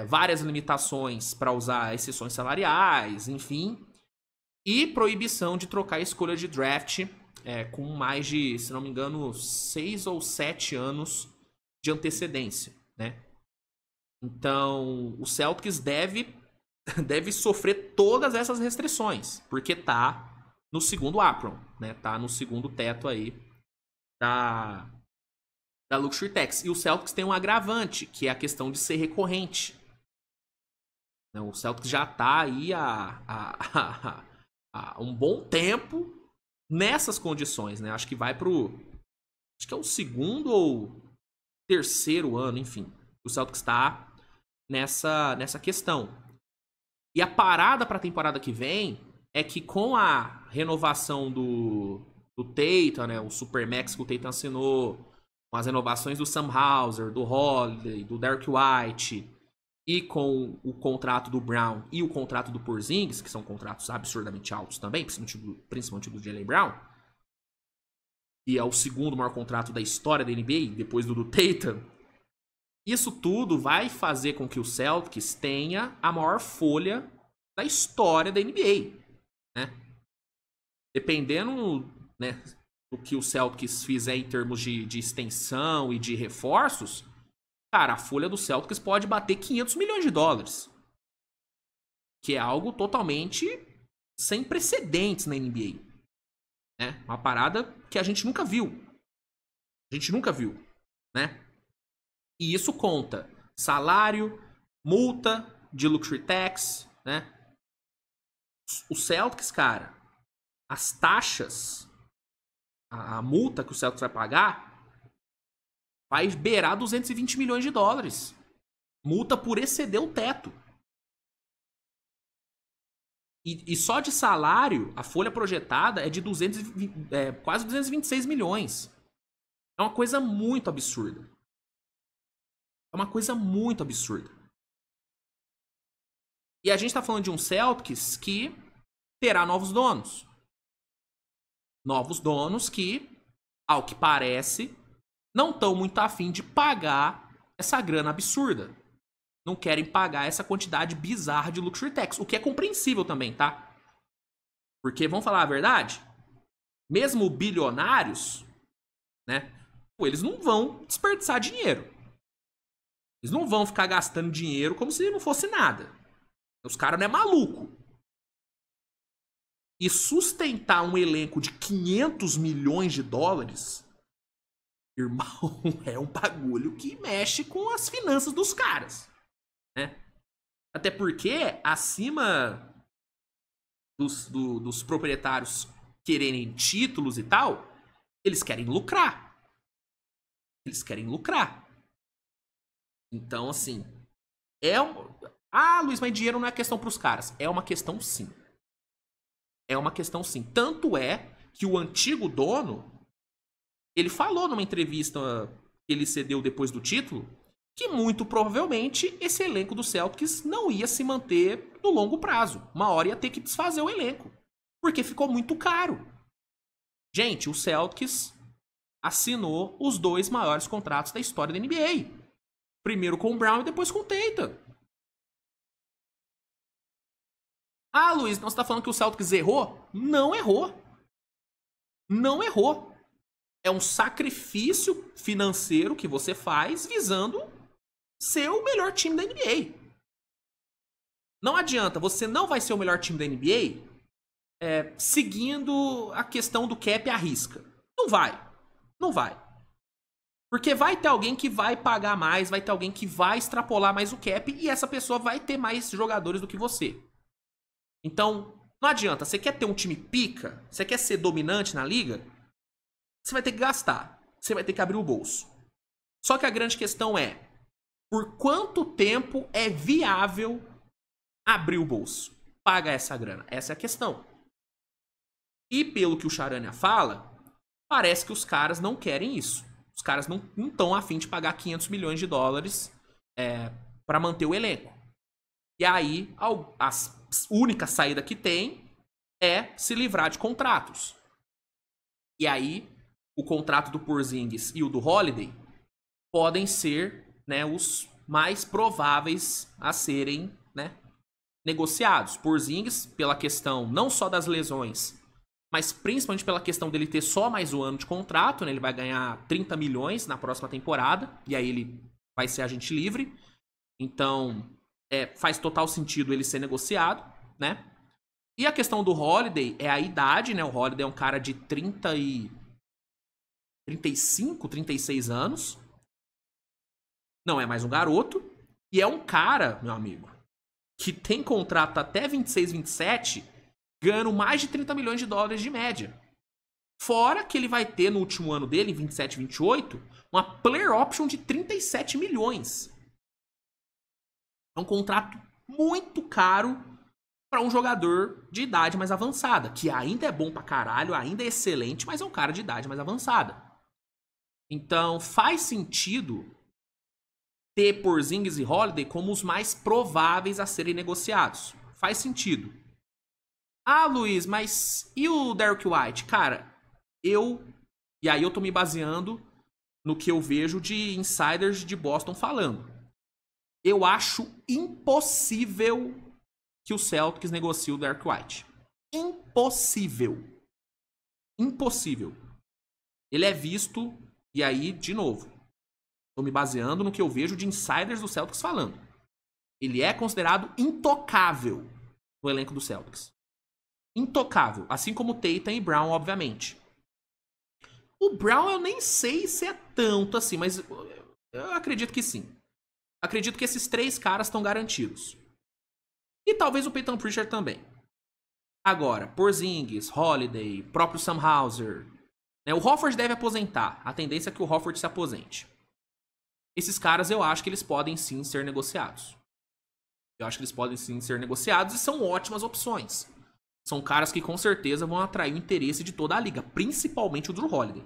Várias limitações para usar exceções salariais, enfim. E proibição de trocar a escolha de draft com mais de, se não me engano, 6 ou 7 anos de antecedência, né? Então, o Celtics deve sofrer todas essas restrições, porque tá no segundo apron, né? Tá no segundo teto aí da Luxury Tax. E o Celtics tem um agravante, que é a questão de ser recorrente. O Celtics já tá aí há um bom tempo nessas condições, né? Acho que vai pro... Acho que é o segundo ou terceiro ano, enfim. O Celtics tá nessa questão. E a parada para a temporada que vem é que com a renovação do Tatum, né, o Supermax que o Tatum assinou, com as renovações do Sam Hauser, do Holiday, do Derrick White, e com o contrato do Brown e o contrato do Porzingis, que são contratos absurdamente altos também, principalmente do Jaylen Brown, e é o segundo maior contrato da história da NBA, depois do Tatum. Isso tudo vai fazer com que o Celtics tenha a maior folha da história da NBA, né? Dependendo, né, do que o Celtics fizer em termos de extensão e de reforços, cara, a folha do Celtics pode bater 500 milhões de dólares. Que é algo totalmente sem precedentes na NBA. Né? Uma parada que a gente nunca viu. Né? E isso conta salário, multa de Luxury Tax, né? O Celtics, cara, as taxas, a multa que o Celtics vai pagar vai beirar 220 milhões de dólares. Multa por exceder o teto. E só de salário, a folha projetada é de quase 226 milhões. É uma coisa muito absurda. É uma coisa muito absurda. E a gente tá falando de um Celtics que terá novos donos. Novos donos que, ao que parece, não estão muito afim de pagar essa grana absurda. Não querem pagar essa quantidade bizarra de Luxury Tax. O que é compreensível também, tá? Porque, vamos falar a verdade, mesmo bilionários, né? Eles não vão desperdiçar dinheiro. Eles não vão ficar gastando dinheiro como se não fosse nada. Os caras não é maluco. E sustentar um elenco de 500 milhões de dólares, irmão, é um bagulho que mexe com as finanças dos caras, né? Até porque, acima dos proprietários quererem títulos e tal, eles querem lucrar. Eles querem lucrar. Então, assim, Luiz, mas dinheiro não é questão pros caras. É uma questão sim. É uma questão sim. Tanto é que o antigo dono, ele falou numa entrevista que ele cedeu depois do título, que muito provavelmente esse elenco do Celtics não ia se manter no longo prazo. Uma hora ia ter que desfazer o elenco. Porque ficou muito caro. Gente, o Celtics assinou os 2 maiores contratos da história da NBA. Primeiro com o Brown e depois com o Tatum. Ah, Luiz, você tá falando que o Celtics errou? Não errou. Não errou. É um sacrifício financeiro que você faz visando ser o melhor time da NBA. Não adianta, você não vai ser o melhor time da NBA seguindo a questão do cap à risca. Não vai. Não vai. Porque vai ter alguém que vai pagar mais, vai ter alguém que vai extrapolar mais o cap e essa pessoa vai ter mais jogadores do que você. Então, não adianta. Você quer ter um time pica? Você quer ser dominante na liga? Você vai ter que gastar. Você vai ter que abrir o bolso. Só que a grande questão é, por quanto tempo é viável abrir o bolso? Pagar essa grana. Essa é a questão. E pelo que o Charania fala, parece que os caras não querem isso. Os caras não estão afim de pagar 500 milhões de dólares para manter o elenco. E aí, a única saída que tem é se livrar de contratos. E aí, o contrato do Porzingis e o do Holiday podem ser, né, os mais prováveis a serem, né, negociados. Porzingis, pela questão não só das lesões, mas principalmente pela questão dele ter só mais um ano de contrato, né, ele vai ganhar 30 milhões na próxima temporada, e aí ele vai ser agente livre. Então, faz total sentido ele ser negociado, né? E a questão do Holiday é a idade, né? O Holiday é um cara de 35, 36 anos. Não é mais um garoto. E é um cara, meu amigo, que tem contrato até 26, 27, ganhando mais de 30 milhões de dólares de média. Fora que ele vai ter no último ano dele, em 27, 28, uma player option de 37 milhões. É um contrato muito caro para um jogador de idade mais avançada, que ainda é bom pra caralho, ainda é excelente, mas é um cara de idade mais avançada. Então, faz sentido ter Porzingis e Holiday como os mais prováveis a serem negociados. Faz sentido. Ah, Luiz, mas e o Derrick White? Cara, e aí eu tô me baseando no que eu vejo de insiders de Boston falando. Eu acho impossível que o Celtics negocie o Derrick White. Impossível. Impossível. Ele é visto, e aí, de novo, tô me baseando no que eu vejo de insiders do Celtics falando. Ele é considerado intocável no elenco do Celtics. Intocável. Assim como Tatum e Brown, obviamente. O Brown eu nem sei se é tanto assim, mas eu acredito que sim. Acredito que esses 3 caras estão garantidos. E talvez o Peyton Pritchard também. Agora, Porzingis, Holiday, próprio Sam Hauser. Né? O Horford deve aposentar. A tendência é que o Horford se aposente. Esses caras eu acho que eles podem sim ser negociados. Eu acho que eles podem sim ser negociados e são ótimas opções. São caras que com certeza vão atrair o interesse de toda a liga, principalmente o Drew Holiday.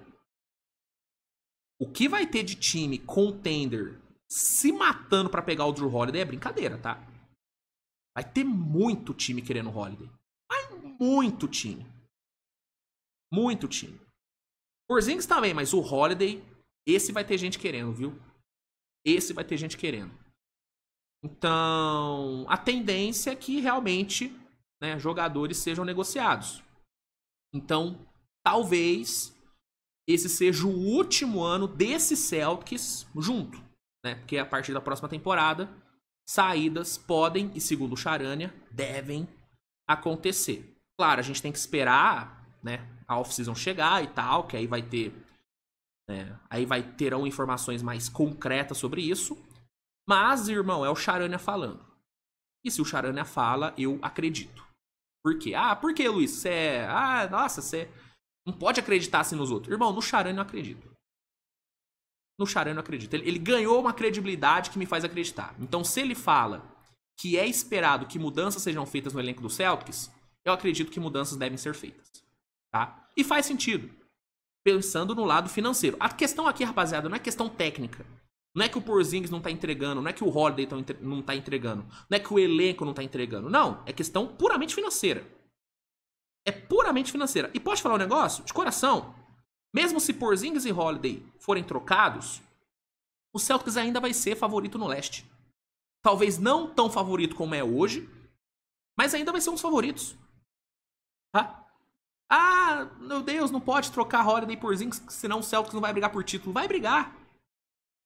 O que vai ter de time contender se matando pra pegar o Drew Holiday é brincadeira, tá? Vai ter muito time querendo o Holiday. Muito time. Muito time. Porzingis também, mas o Holiday, esse vai ter gente querendo, viu? Esse vai ter gente querendo. Então, a tendência é que realmente, né, jogadores sejam negociados. Então, talvez esse seja o último ano desse Celtics junto, né? Porque a partir da próxima temporada, saídas podem, e segundo o Charania, devem acontecer. Claro, a gente tem que esperar, né, a off-season chegar e tal, que aí vai ter, né, terão informações mais concretas sobre isso. Mas, irmão, é o Charania falando. E se o Charania fala, eu acredito. Por quê? Ah, por que, Luiz? Você não pode acreditar assim nos outros. Irmão, no Charania eu acredito. No Charania eu acredito. Ele ganhou uma credibilidade que me faz acreditar. Então, se ele fala que é esperado que mudanças sejam feitas no elenco do Celtics, eu acredito que mudanças devem ser feitas. Tá? E faz sentido. Pensando no lado financeiro. A questão aqui, rapaziada, não é questão técnica. Não é que o Porzingis não tá entregando, não é que o Holiday não tá entregando, não é que o elenco não tá entregando. Não, é questão puramente financeira. É puramente financeira. E posso falar um negócio? De coração, mesmo se Porzingis e Holiday forem trocados, o Celtics ainda vai ser favorito no leste. Talvez não tão favorito como é hoje, mas ainda vai ser um dos favoritos. Tá? Ah, meu Deus, não pode trocar Holiday e Porzingis, senão o Celtics não vai brigar por título. Vai brigar.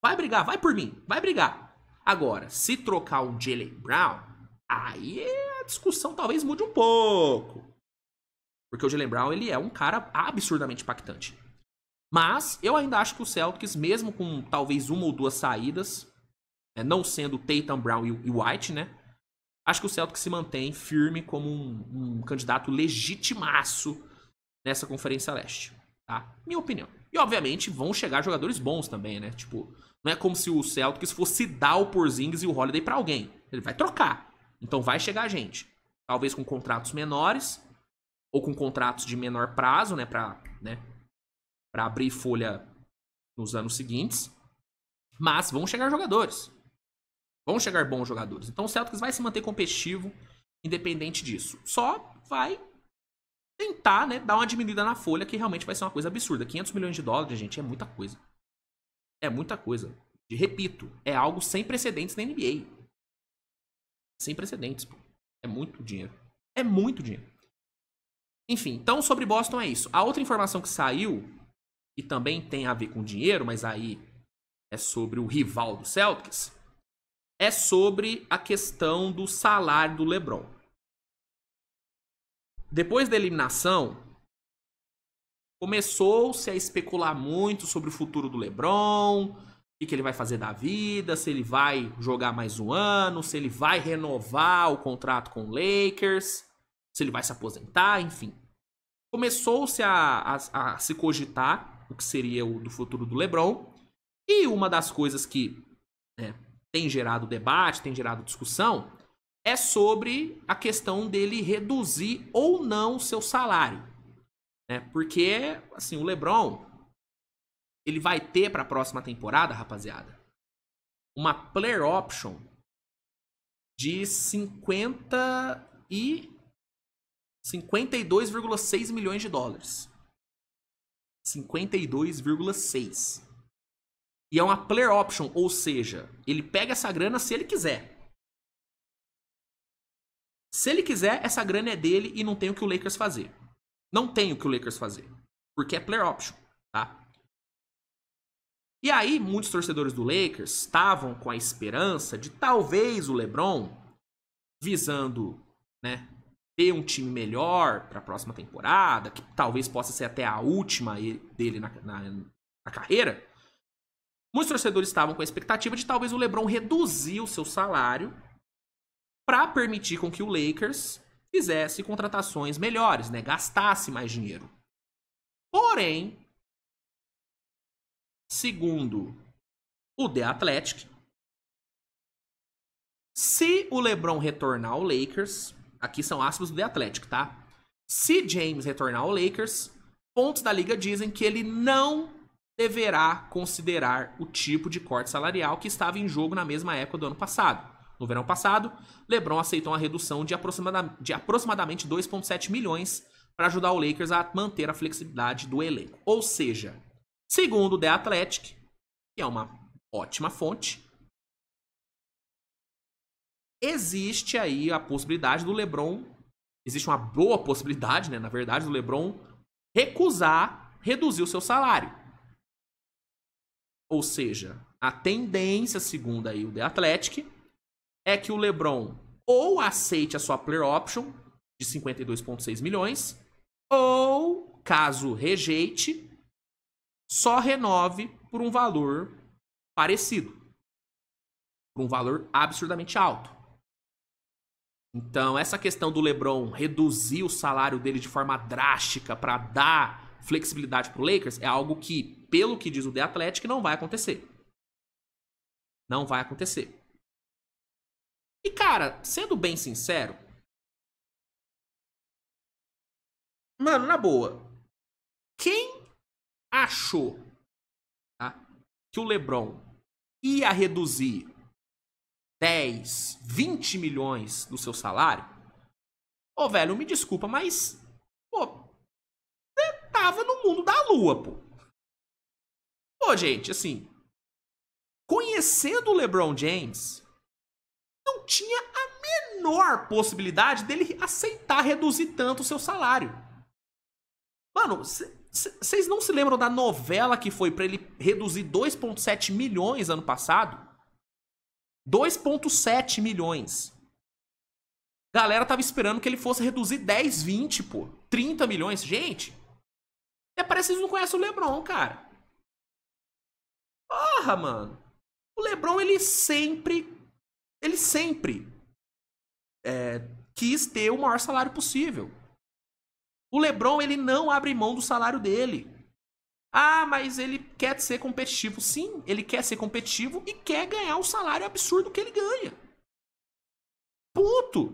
Vai brigar, vai por mim, vai brigar. Agora, se trocar o Jaylen Brown, aí a discussão talvez mude um pouco. Porque o Jaylen Brown, ele é um cara absurdamente impactante. Mas eu ainda acho que o Celtics, mesmo com talvez uma ou duas saídas, não sendo o Tatum, Brown e White, né? Acho que o Celtics se mantém firme como um candidato legitimaço nessa Conferência Leste, tá? Minha opinião. E, obviamente, vão chegar jogadores bons também, né? Tipo, não é como se o Celtics fosse dar o Porzingis e o Holiday pra alguém. Ele vai trocar. Então vai chegar gente. Talvez com contratos menores, ou com contratos de menor prazo, né? Pra abrir folha nos anos seguintes. Mas vão chegar jogadores. Vão chegar bons jogadores. Então o Celtics vai se manter competitivo, independente disso. Só vai tentar, né, dar uma diminuída na folha, que realmente vai ser uma coisa absurda. 500 milhões de dólares, gente, é muita coisa. É muita coisa. E repito, é algo sem precedentes na NBA. Sem precedentes, pô. É muito dinheiro. É muito dinheiro. Enfim, então sobre Boston é isso. A outra informação que saiu, e também tem a ver com dinheiro, mas aí é sobre o rival do Celtics, é sobre a questão do salário do LeBron. Depois da eliminação, começou-se a especular muito sobre o futuro do LeBron, o que ele vai fazer da vida, se ele vai jogar mais um ano, se ele vai renovar o contrato com o Lakers, se ele vai se aposentar, enfim. Começou-se a se cogitar o que seria o do futuro do LeBron, e uma das coisas que tem gerado debate, tem gerado discussão, é sobre a questão dele reduzir ou não o seu salário. Né? Porque, assim, o LeBron, ele vai ter para a próxima temporada, rapaziada, uma player option de 52,6 milhões de dólares. 52,6. E é uma player option, ou seja, ele pega essa grana se ele quiser. Se ele quiser, essa grana é dele e não tem o que o Lakers fazer. Não tem o que o Lakers fazer. Porque é player option, tá? E aí, muitos torcedores do Lakers estavam com a esperança de talvez o LeBron, visando, né, ter um time melhor para a próxima temporada, que talvez possa ser até a última dele na carreira. Muitos torcedores estavam com a expectativa de talvez o LeBron reduzir o seu salário para permitir com que o Lakers fizesse contratações melhores, né? Gastasse mais dinheiro. Porém, segundo o The Athletic, se o LeBron retornar ao Lakers, aqui são aspas do The Athletic, tá? Se James retornar ao Lakers, fontes da liga dizem que ele não deverá considerar o tipo de corte salarial que estava em jogo na mesma época do ano passado. No verão passado, LeBron aceitou uma redução de aproximadamente 2,7 milhões para ajudar o Lakers a manter a flexibilidade do elenco. Ou seja, segundo o The Athletic, que é uma ótima fonte, existe aí a possibilidade do LeBron, existe uma boa possibilidade, né, na verdade, do LeBron recusar reduzir o seu salário. Ou seja, a tendência, segundo aí o The Athletic, é que o LeBron ou aceite a sua player option de 52,6 milhões, ou, caso rejeite, só renove por um valor parecido. Por um valor absurdamente alto. Então, essa questão do LeBron reduzir o salário dele de forma drástica para dar flexibilidade pro Lakers é algo que, pelo que diz o The Athletic, não vai acontecer. Não vai acontecer. E, cara, sendo bem sincero, mano, na boa, quem achou, tá, que o LeBron ia reduzir 10, 20 milhões do seu salário, ô, velho, me desculpa, mas, pô, você tava no mundo da lua, pô. Pô, gente, assim, conhecendo o LeBron James, não tinha a menor possibilidade dele aceitar reduzir tanto o seu salário. Mano, vocês não se lembram da novela que foi pra ele reduzir 2,7 milhões ano passado? 2,7 milhões. Galera tava esperando que ele fosse reduzir 10, 20, pô. 30 milhões. Gente, até parece que vocês não conhecem o LeBron, cara. Porra, mano. O LeBron, ele sempre quis ter o maior salário possível. O LeBron, ele não abre mão do salário dele. Ah, mas ele quer ser competitivo. Sim, ele quer ser competitivo e quer ganhar o salário absurdo que ele ganha. Ponto.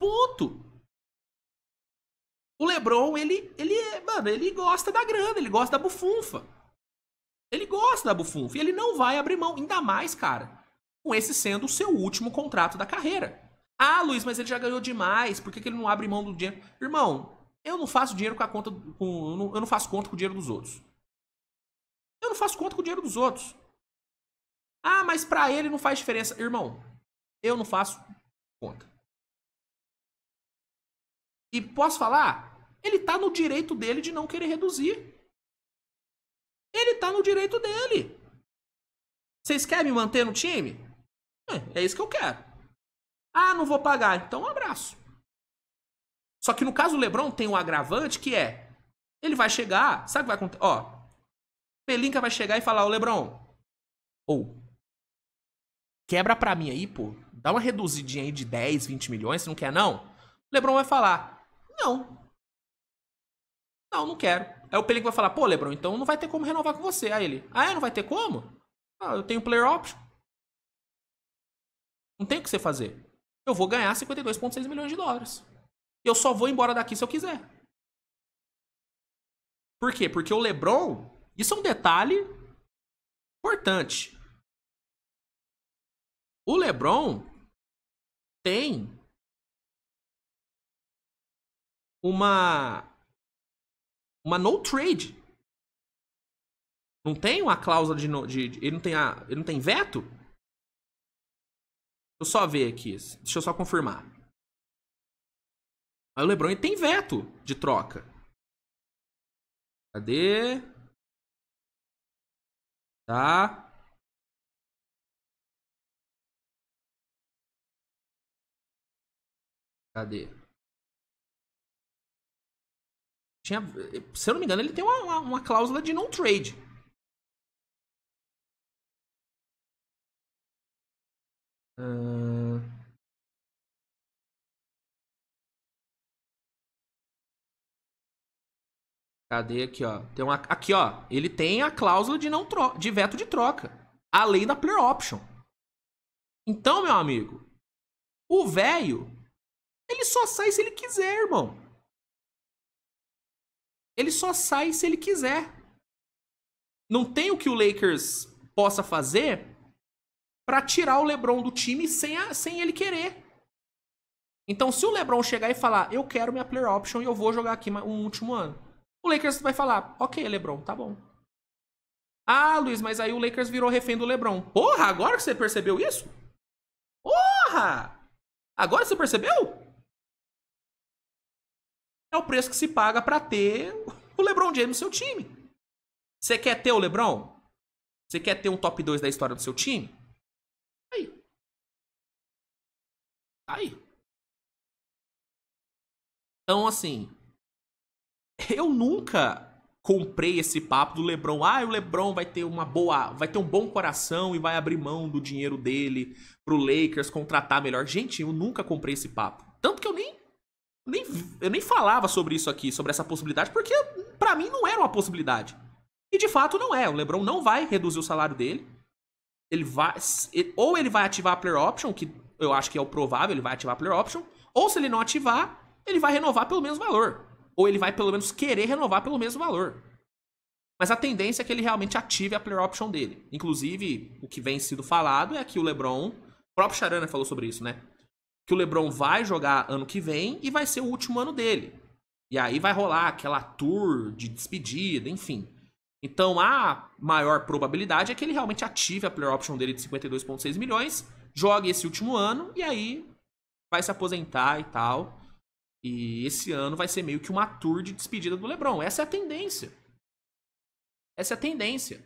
Ponto. O LeBron, mano, ele gosta da grana, ele gosta da bufunfa. Ele gosta da bufunfa e ele não vai abrir mão, ainda mais, cara, com esse sendo o seu último contrato da carreira. Ah, Luiz, mas ele já ganhou demais, por que ele não abre mão do dinheiro? Irmão, eu não faço dinheiro com a conta, eu não faço conta com o dinheiro dos outros. Eu não faço conta com o dinheiro dos outros. Ah, mas pra ele não faz diferença. Irmão, eu não faço conta. E posso falar? Ele tá no direito dele de não querer reduzir. Ele tá no direito dele. Vocês querem me manter no time? É isso que eu quero. Ah, não vou pagar. Então, um abraço. Só que no caso do LeBron tem um agravante que é... Ele vai chegar... Sabe o que vai acontecer? Ó, Pelinka vai chegar e falar... Ô, LeBron... Ou... Quebra pra mim aí, pô. Dá uma reduzidinha aí de 10, 20 milhões. Você não quer, não? O LeBron vai falar... Não. Não quero. Aí o Pelinka vai falar... Pô, LeBron, então não vai ter como renovar com você. Aí ele... Ah, é? Não vai ter como? Ah, eu tenho player option. Não tem o que você fazer. Eu vou ganhar 52,6 milhões de dólares. Eu só vou embora daqui se eu quiser. Por quê? Porque o LeBron... Isso é um detalhe importante. O LeBron tem uma no trade. Não tem uma cláusula de ele não tem veto? Deixa eu só ver aqui. Deixa eu só confirmar. Mas o LeBron ele tem veto de troca. Cadê? Tá. Cadê? Se eu não me engano, ele tem uma cláusula de não trade. Cadê aqui, ó? Tem uma, aqui, ó. Ele tem a cláusula de não de veto de troca. Além da player option. Então, meu amigo, o velho, ele só sai se ele quiser, irmão. Ele só sai se ele quiser. Não tem o que o Lakers possa fazer pra tirar o LeBron do time sem ele querer. Então, se o LeBron chegar e falar, eu quero minha player option e eu vou jogar aqui um último ano, o Lakers vai falar, ok, LeBron, tá bom. Ah, Luiz, mas aí o Lakers virou refém do LeBron. Porra, agora que você percebeu isso? Porra! Agora você percebeu? É o preço que se paga pra ter o LeBron James no seu time. Você quer ter o LeBron? Você quer ter um top 2 da história do seu time? Aí. Aí. Então, assim, eu nunca comprei esse papo do LeBron. Ah, o LeBron vai ter vai ter um bom coração e vai abrir mão do dinheiro dele pro Lakers contratar melhor. Gente, eu nunca comprei esse papo. Tanto que eu nem falava sobre isso aqui, sobre essa possibilidade, porque pra mim não era uma possibilidade. E de fato não é. O LeBron não vai reduzir o salário dele. Ou ele vai ativar a player option, que eu acho que é o provável, ele vai ativar a player option, ou se ele não ativar, ele vai renovar pelo mesmo valor. Ou ele vai pelo menos querer renovar pelo mesmo valor. Mas a tendência é que ele realmente ative a player option dele. Inclusive, o que vem sido falado é que o LeBron, o próprio Charana falou sobre isso, né? Que o LeBron vai jogar ano que vem e vai ser o último ano dele. E aí vai rolar aquela tour de despedida, enfim. Então a maior probabilidade é que ele realmente ative a player option dele de 52,6 milhões, jogue esse último ano e aí vai se aposentar e tal. E esse ano vai ser meio que uma tour de despedida do LeBron. Essa é a tendência. Essa é a tendência.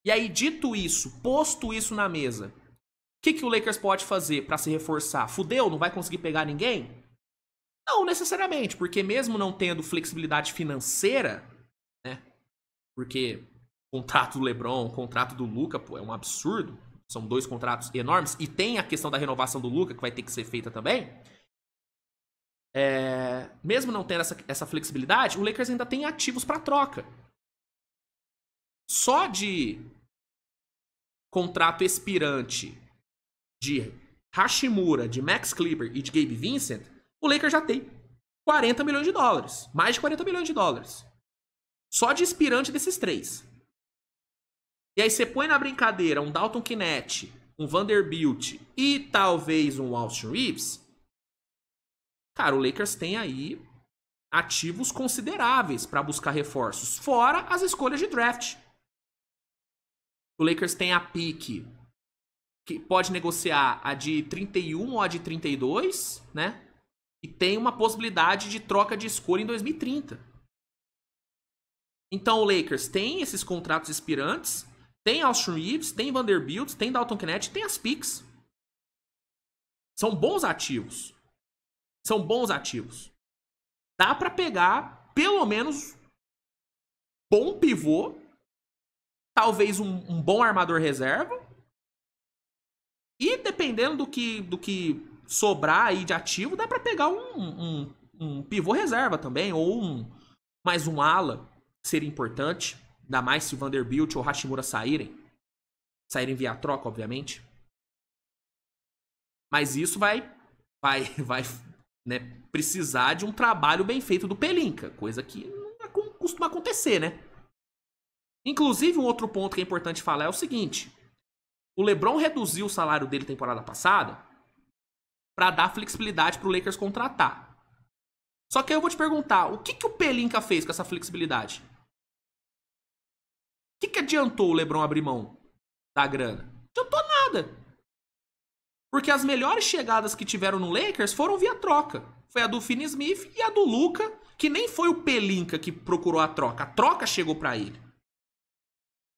E aí, dito isso, posto isso na mesa, o que o Lakers pode fazer pra se reforçar? Fudeu? Não vai conseguir pegar ninguém? Não necessariamente, porque mesmo não tendo flexibilidade financeira, né? Porque o contrato do LeBron, o contrato do Luka, pô, é um absurdo. São dois contratos enormes. E tem a questão da renovação do Luka, que vai ter que ser feita também. Mesmo não tendo essa flexibilidade, o Lakers ainda tem ativos para troca. Só de contrato expirante de Hashimura, de Max Kleber e de Gabe Vincent, o Lakers já tem 40 milhões de dólares. Mais de 40 milhões de dólares. Só de expirante desses três. E aí você põe na brincadeira um Dalton Knecht, um Vanderbilt e talvez um Austin Reeves. Cara, o Lakers tem aí ativos consideráveis para buscar reforços, fora as escolhas de draft. O Lakers tem a pick, que pode negociar a de 31 ou a de 32, né? E tem uma possibilidade de troca de escolha em 2030. Então o Lakers tem esses contratos expirantes, tem Austin Reeves, tem Vanderbilt, tem Dalton Knecht, tem as picks. São bons ativos. São bons ativos. Dá pra pegar, pelo menos, bom pivô, talvez um bom armador reserva. E dependendo do que sobrar aí de ativo, dá pra pegar um pivô reserva também, ou mais um ala, que seria importante. Ainda mais se o Vanderbilt ou o Hashimura saírem via troca, obviamente. Mas isso vai né, precisar de um trabalho bem feito do Pelinka, coisa que não costuma acontecer, né? Inclusive, um outro ponto que é importante falar é o seguinte: o LeBron reduziu o salário dele temporada passada para dar flexibilidade pro Lakers contratar. Só que aí eu vou te perguntar, o que o Pelinka fez com essa flexibilidade? O que adiantou o LeBron abrir mão da grana? Não adiantou nada. Porque as melhores chegadas que tiveram no Lakers foram via troca. Foi a do Finney Smith e a do Luka, que nem foi o Pelinka que procurou a troca. A troca chegou pra ele.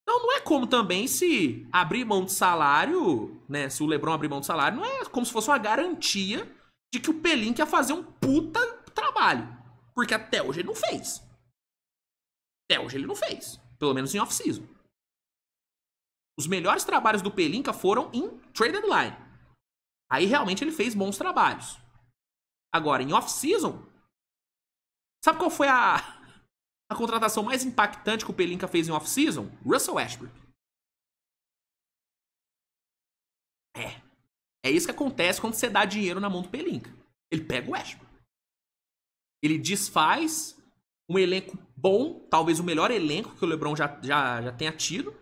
Então não é como também se abrir mão de salário, né? Se o LeBron abrir mão de salário, não é como se fosse uma garantia de que o Pelinka ia fazer um puta trabalho. Porque até hoje ele não fez. Até hoje ele não fez. Pelo menos em off-season. Os melhores trabalhos do Pelinka foram em trade deadline. Aí realmente ele fez bons trabalhos. Agora, em off-season, sabe qual foi a contratação mais impactante que o Pelinka fez em off-season? Russell Westbrook. É isso que acontece quando você dá dinheiro na mão do Pelinka. Ele pega o Westbrook. Ele desfaz um elenco bom, talvez o melhor elenco que o LeBron já tenha tido,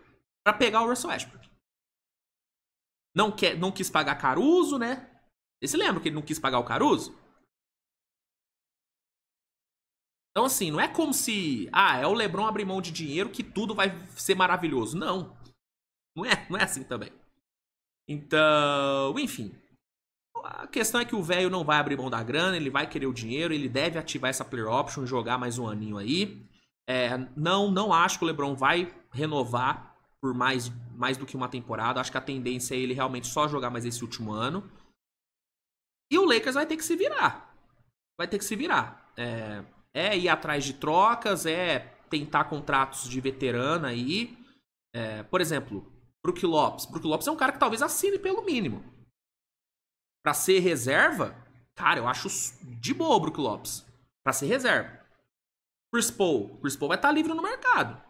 pra pegar o Russell Westbrook. Não quis pagar Caruso, né? Vocês se lembram que ele não quis pagar o Caruso? Então, assim, não é como se... é o LeBron abrir mão de dinheiro que tudo vai ser maravilhoso. Não. Não é assim também. Então, enfim. A questão é que o velho não vai abrir mão da grana, ele vai querer o dinheiro, ele deve ativar essa player option, jogar mais um aninho aí. Não acho que o LeBron vai renovar por mais do que uma temporada. Acho que a tendência é ele realmente só jogar mais esse último ano. E o Lakers vai ter que se virar. Vai ter que se virar. Ir atrás de trocas, tentar contratos de veterana aí. Por exemplo, Brook Lopes. Brook Lopes é um cara que talvez assine pelo mínimo. Pra ser reserva, cara, eu acho de boa o Brook Lopes. Pra ser reserva. Chris Paul vai estar livre no mercado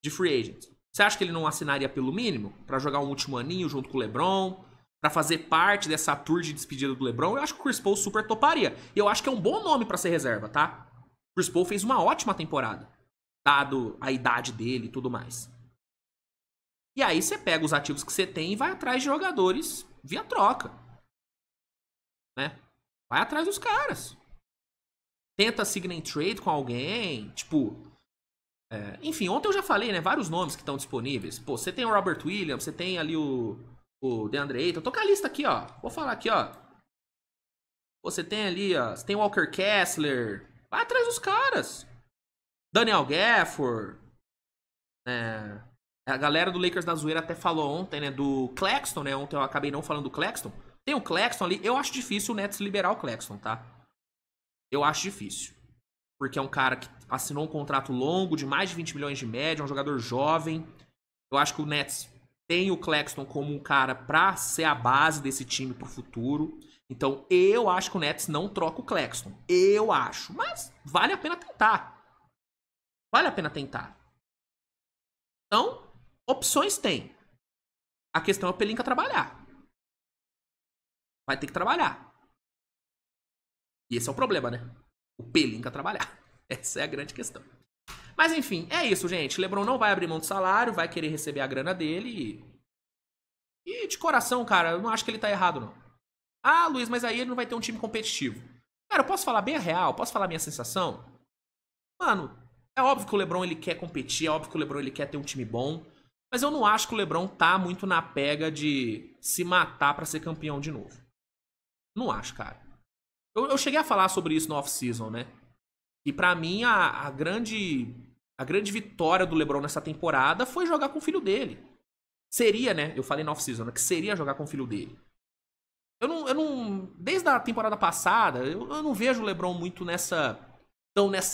de free agent. Você acha que ele não assinaria pelo mínimo? Pra jogar um último aninho junto com o LeBron? Pra fazer parte dessa tour de despedida do LeBron? Eu acho que o Chris Paul super toparia. E eu acho que é um bom nome pra ser reserva, tá? O Chris Paul fez uma ótima temporada, dado a idade dele e tudo mais. E aí você pega os ativos que você tem e vai atrás de jogadores via troca. Né? Vai atrás dos caras. Tenta sign trade com alguém. Tipo... enfim, ontem eu já falei, né? Vários nomes que estão disponíveis. Pô, você tem o Robert Williams, você tem ali o DeAndre Ayton. Eu tô com a lista aqui, ó. Vou falar aqui, ó. Você tem ali, ó. Você tem o Walker Kessler. Vai atrás dos caras. Daniel Gafford. A galera do Lakers da Zoeira até falou ontem, né? Do Claxton, né? Ontem eu acabei não falando do Claxton. Tem o Claxton ali. Eu acho difícil o Nets liberar o Claxton, tá? Eu acho difícil. Porque é um cara que assinou um contrato longo de mais de 20 milhões de média, é um jogador jovem. Eu acho que o Nets tem o Claxton como um cara pra ser a base desse time pro futuro. Então eu acho que o Nets não troca o Claxton. Eu acho. Mas vale a pena tentar. Vale a pena tentar. Então, opções tem. A questão é o Pelinka trabalhar. Vai ter que trabalhar. E esse é o problema, né? O Pelinka trabalhar. Essa é a grande questão. Mas enfim, é isso, gente. LeBron não vai abrir mão do salário, vai querer receber a grana dele. E de coração, cara, eu não acho que ele tá errado, não. Luiz, mas aí ele não vai ter um time competitivo. Cara, eu posso falar bem a real? Posso falar a minha sensação? Mano, é óbvio que o LeBron ele quer competir, é óbvio que o LeBron ele quer ter um time bom. Mas eu não acho que o LeBron tá muito na pega de se matar pra ser campeão de novo. Não acho, cara. Eu cheguei a falar sobre isso no off-season, né? E pra mim, a grande vitória do LeBron nessa temporada foi jogar com o filho dele. Seria, né? Eu falei no off-season, né? Que seria jogar com o filho dele. Eu não desde a temporada passada, eu não vejo o LeBron muito nessa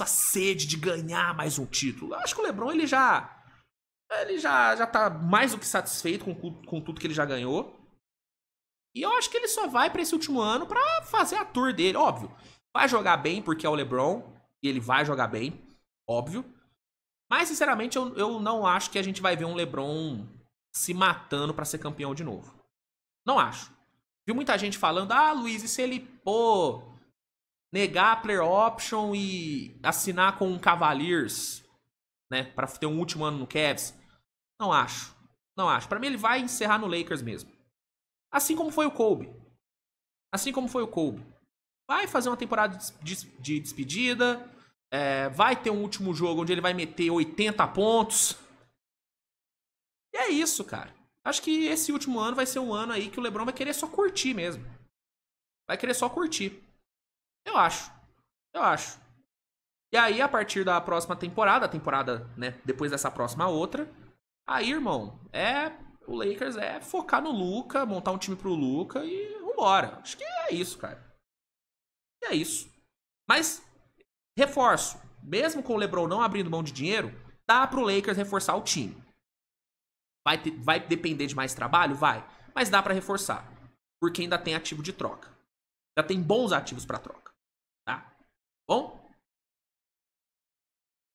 sede de ganhar mais um título. Eu acho que o LeBron, ele já tá mais do que satisfeito com tudo que ele já ganhou. E eu acho que ele só vai pra esse último ano pra fazer a tour dele, óbvio. Vai jogar bem porque é o LeBron, e ele vai jogar bem, óbvio. Mas, sinceramente, eu não acho que a gente vai ver um LeBron se matando pra ser campeão de novo. Não acho. Viu muita gente falando, Luiz, e se ele, negar a player option e assinar com um Cavaliers, né, pra ter um último ano no Cavs? Não acho. Não acho. Pra mim, ele vai encerrar no Lakers mesmo. Assim como foi o Kobe. Vai fazer uma temporada de despedida. Vai ter um último jogo onde ele vai meter 80 pontos. E é isso, cara. Acho que esse último ano vai ser um ano aí que o LeBron vai querer só curtir mesmo. Vai querer só curtir. Eu acho. E aí, a partir da próxima temporada, né, depois dessa próxima outra, aí, irmão, o Lakers focar no Luka, montar um time pro Luka e vambora. Acho que é isso, cara. É isso. Mas, reforço, mesmo com o LeBron não abrindo mão de dinheiro, dá pro Lakers reforçar o time. Vai depender de mais trabalho? Vai. Mas dá pra reforçar. Porque ainda tem ativo de troca. Já tem bons ativos pra troca. Tá? Bom?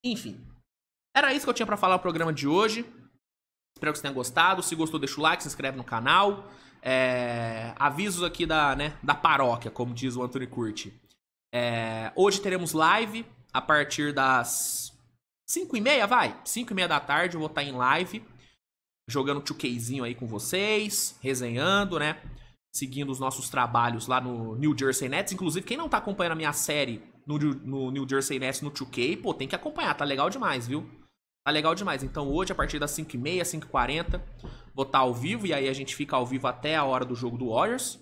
Enfim. Era isso que eu tinha pra falar no programa de hoje. Espero que você tenha gostado. Se gostou, deixa o like, se inscreve no canal. Avisos aqui da paróquia, como diz o Anthony Curti. Hoje teremos live a partir das 5h30, vai? 5h30 da tarde eu vou estar em live, jogando 2Kzinho aí com vocês, resenhando, né? Seguindo os nossos trabalhos lá no New Jersey Nets. Inclusive, quem não tá acompanhando a minha série no New Jersey Nets no 2K, pô, tem que acompanhar, tá legal demais, viu? Tá legal demais. Então hoje, a partir das 5h30, 5h40, vou estar ao vivo, e aí a gente fica ao vivo até a hora do jogo do Warriors.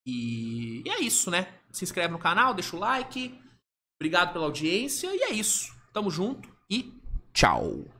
E é isso, né? Se inscreve no canal, deixa o like. Obrigado pela audiência, e é isso. Tamo junto e tchau!